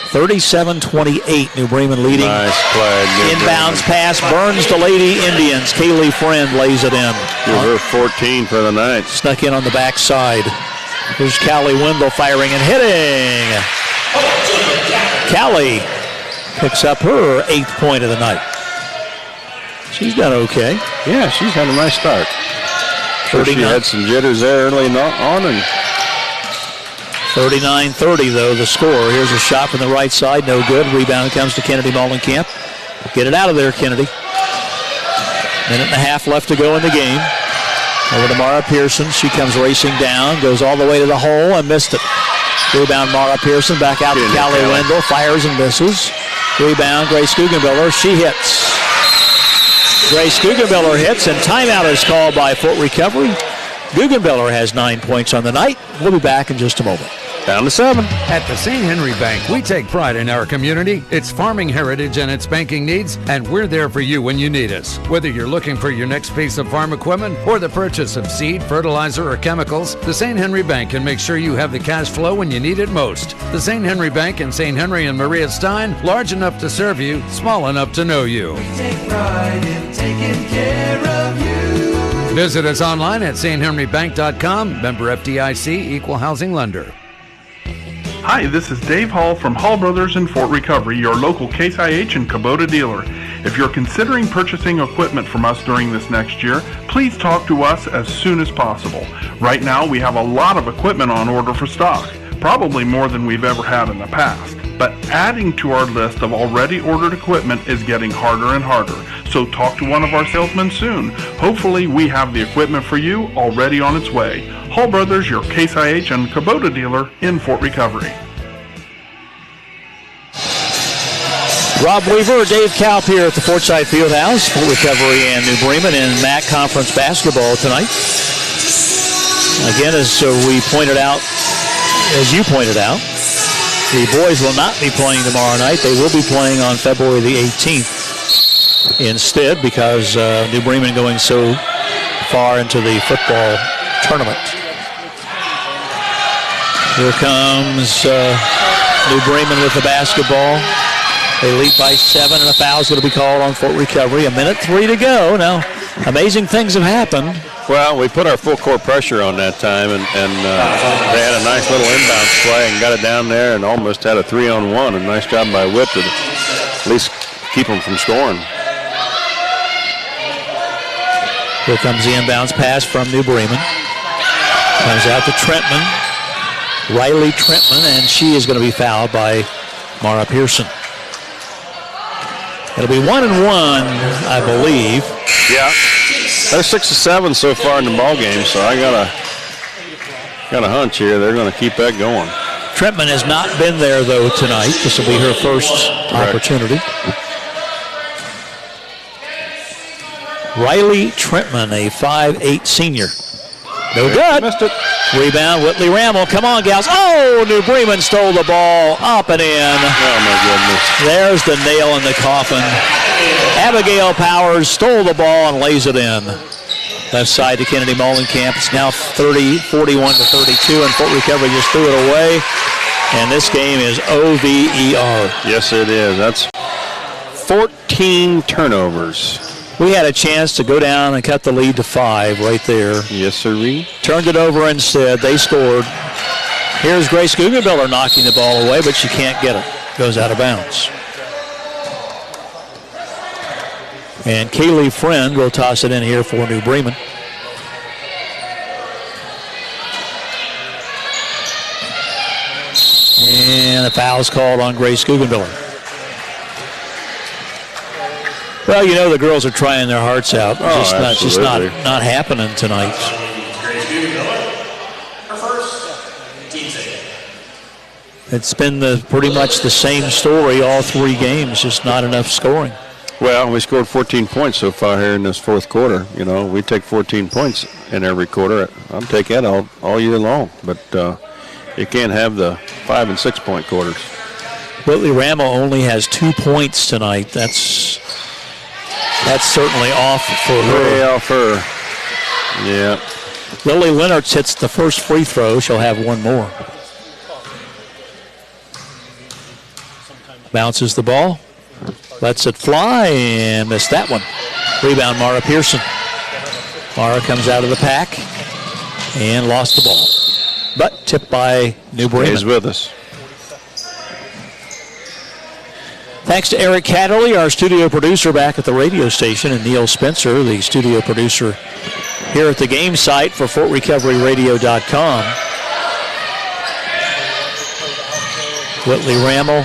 37-28, New Bremen leading. Nice play. Inbounds pass, burns the Lady Indians. Kaylee Friend lays it in. Give her 14 for the night. Snuck in on the backside. Here's Callie Wendell firing and hitting. Callie picks up her 8th point of the night. She's done okay. Yeah, she's had a nice start. Sure, she had some jitters there early on. And 39-30, though, the score. Here's a shot from the right side. No good. Rebound comes to Kennedy Mullenkamp. Get it out of there, Kennedy. Minute and a half left to go in the game. Over to Mara Pearson. She comes racing down, goes all the way to the hole and missed it. Rebound, Mara Pearson. Back out to Callie Wendell. Fires and misses. Rebound, Grace Guggenbiller. She hits. Grace Guggenbiller hits, and timeout is called by Fort Recovery. Guggenbiller has 9 points on the night. We'll be back in just a moment. Down to 7. At the St. Henry Bank, we take pride in our community, its farming heritage, and its banking needs, and we're there for you when you need us. Whether you're looking for your next piece of farm equipment or the purchase of seed, fertilizer, or chemicals, the St. Henry Bank can make sure you have the cash flow when you need it most. The St. Henry Bank in St. Henry and Maria Stein, large enough to serve you, small enough to know you. We take pride in taking care of you. Visit us online at sthenrybank.com. Member FDIC, Equal Housing Lender. Hi, this is Dave Hall from Hall Brothers in Fort Recovery, your local Case IH and Kubota dealer. If you're considering purchasing equipment from us during this next year, please talk to us as soon as possible. Right now, we have a lot of equipment on order for stock, probably more than we've ever had in the past. But adding to our list of already ordered equipment is getting harder and harder, so talk to one of our salesmen soon. Hopefully, we have the equipment for you already on its way. Hall Brothers, your Case IH and Kubota dealer in Fort Recovery. Rob Weaver, Dave Kaup here at the Fortside Fieldhouse. Fort Recovery and New Bremen in MAC Conference basketball tonight. Again, as we pointed out, as you pointed out, the boys will not be playing tomorrow night. They will be playing on February the 18th instead, because New Bremen going so far into the football tournament. Here comes New Bremen with the basketball. They lead by 7, and a foul's going to be called on Fort Recovery. 1:03 to go. Now, amazing things have happened. Well, we put our full court pressure on that time, and they had a nice little inbounds play and got it down there and almost had a 3-on-1. A nice job by Whit to at least keep them from scoring. Here comes the inbounds pass from New Bremen. Comes out to Trentman. Riley Trentman, and she is going to be fouled by Mara Pearson. It'll be 1-1, I believe. Yeah. They're 6-7 so far in the ball game, so I got a hunch here. They're going to keep that going. Trentman has not been there, though, tonight. This will be her first opportunity. Riley Trentman, a 5'8 senior. No good. Missed it. Rebound, Whitley Rammel. Come on, gals. Oh, New Bremen stole the ball. Up and in. Oh, my goodness. There's the nail in the coffin. Abigail Powers stole the ball and lays it in. Left side to Kennedy Molenkamp. It's now 41-32, and Fort Recovery just threw it away. And this game is over. Yes, it is. That's 14 turnovers. We had a chance to go down and cut the lead to 5 right there. Yes, sirree. Turned it over instead. They scored. Here's Grace Guggenbiller knocking the ball away, but she can't get it. Goes out of bounds. And Kaylee Friend will toss it in here for New Bremen. And a foul's called on Grace Guggenbiller. Well, you know the girls are trying their hearts out. Just not happening tonight. It's been pretty much the same story all 3 games, just not enough scoring. Well, we scored 14 points so far here in this fourth quarter. You know, we take 14 points in every quarter. I'll take that all year long. But you can't have the 5- and 6-point quarters. Whitley Rammel only has 2 points tonight. That's certainly off for her. Way off her. Yeah. Lily Lennox hits the first free throw. She'll have 1 more. Bounces the ball. Lets it fly and missed that one. Rebound, Mara Pearson. Mara comes out of the pack and lost the ball. But tipped by New Bremen. He's with us. Thanks to Eric Catterley, our studio producer back at the radio station, and Neil Spencer, the studio producer here at the game site for FortRecoveryRadio.com. Whitley Rammel,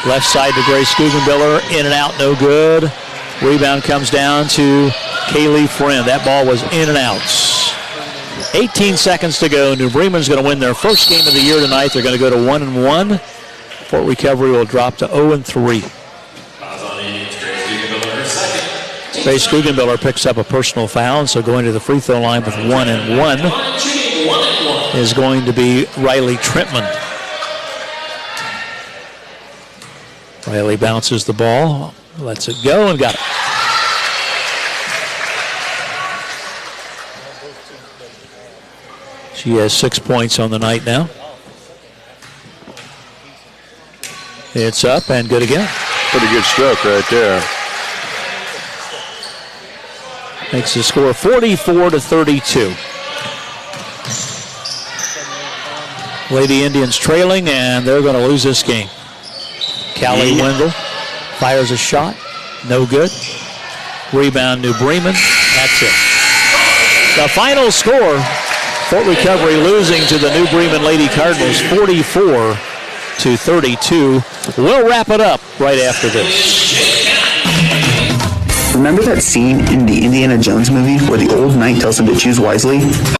left side to Grace Guggenbiller, in and out, no good. Rebound comes down to Kaylee Friend. That ball was in and out. 18 seconds to go. New Bremen's going to win their first game of the year tonight. They're going to go to 1-1. Fort Recovery will drop to 0-3. Grace Guggenbiller picks up a personal foul, and so going to the free throw line with 1-1 is going to be Riley Trentman. Riley bounces the ball, lets it go, and got it. She has 6 points on the night now. It's up and good again. Pretty good stroke right there. Makes the score 44-32. Lady Indians trailing, and they're going to lose this game. Callie Wendell fires a shot. No good. Rebound, New Bremen. That's it. The final score, Fort Recovery losing to the New Bremen Lady Cardinals 44-32. We'll wrap it up right after this. Remember that scene in the Indiana Jones movie where the old knight tells him to choose wisely?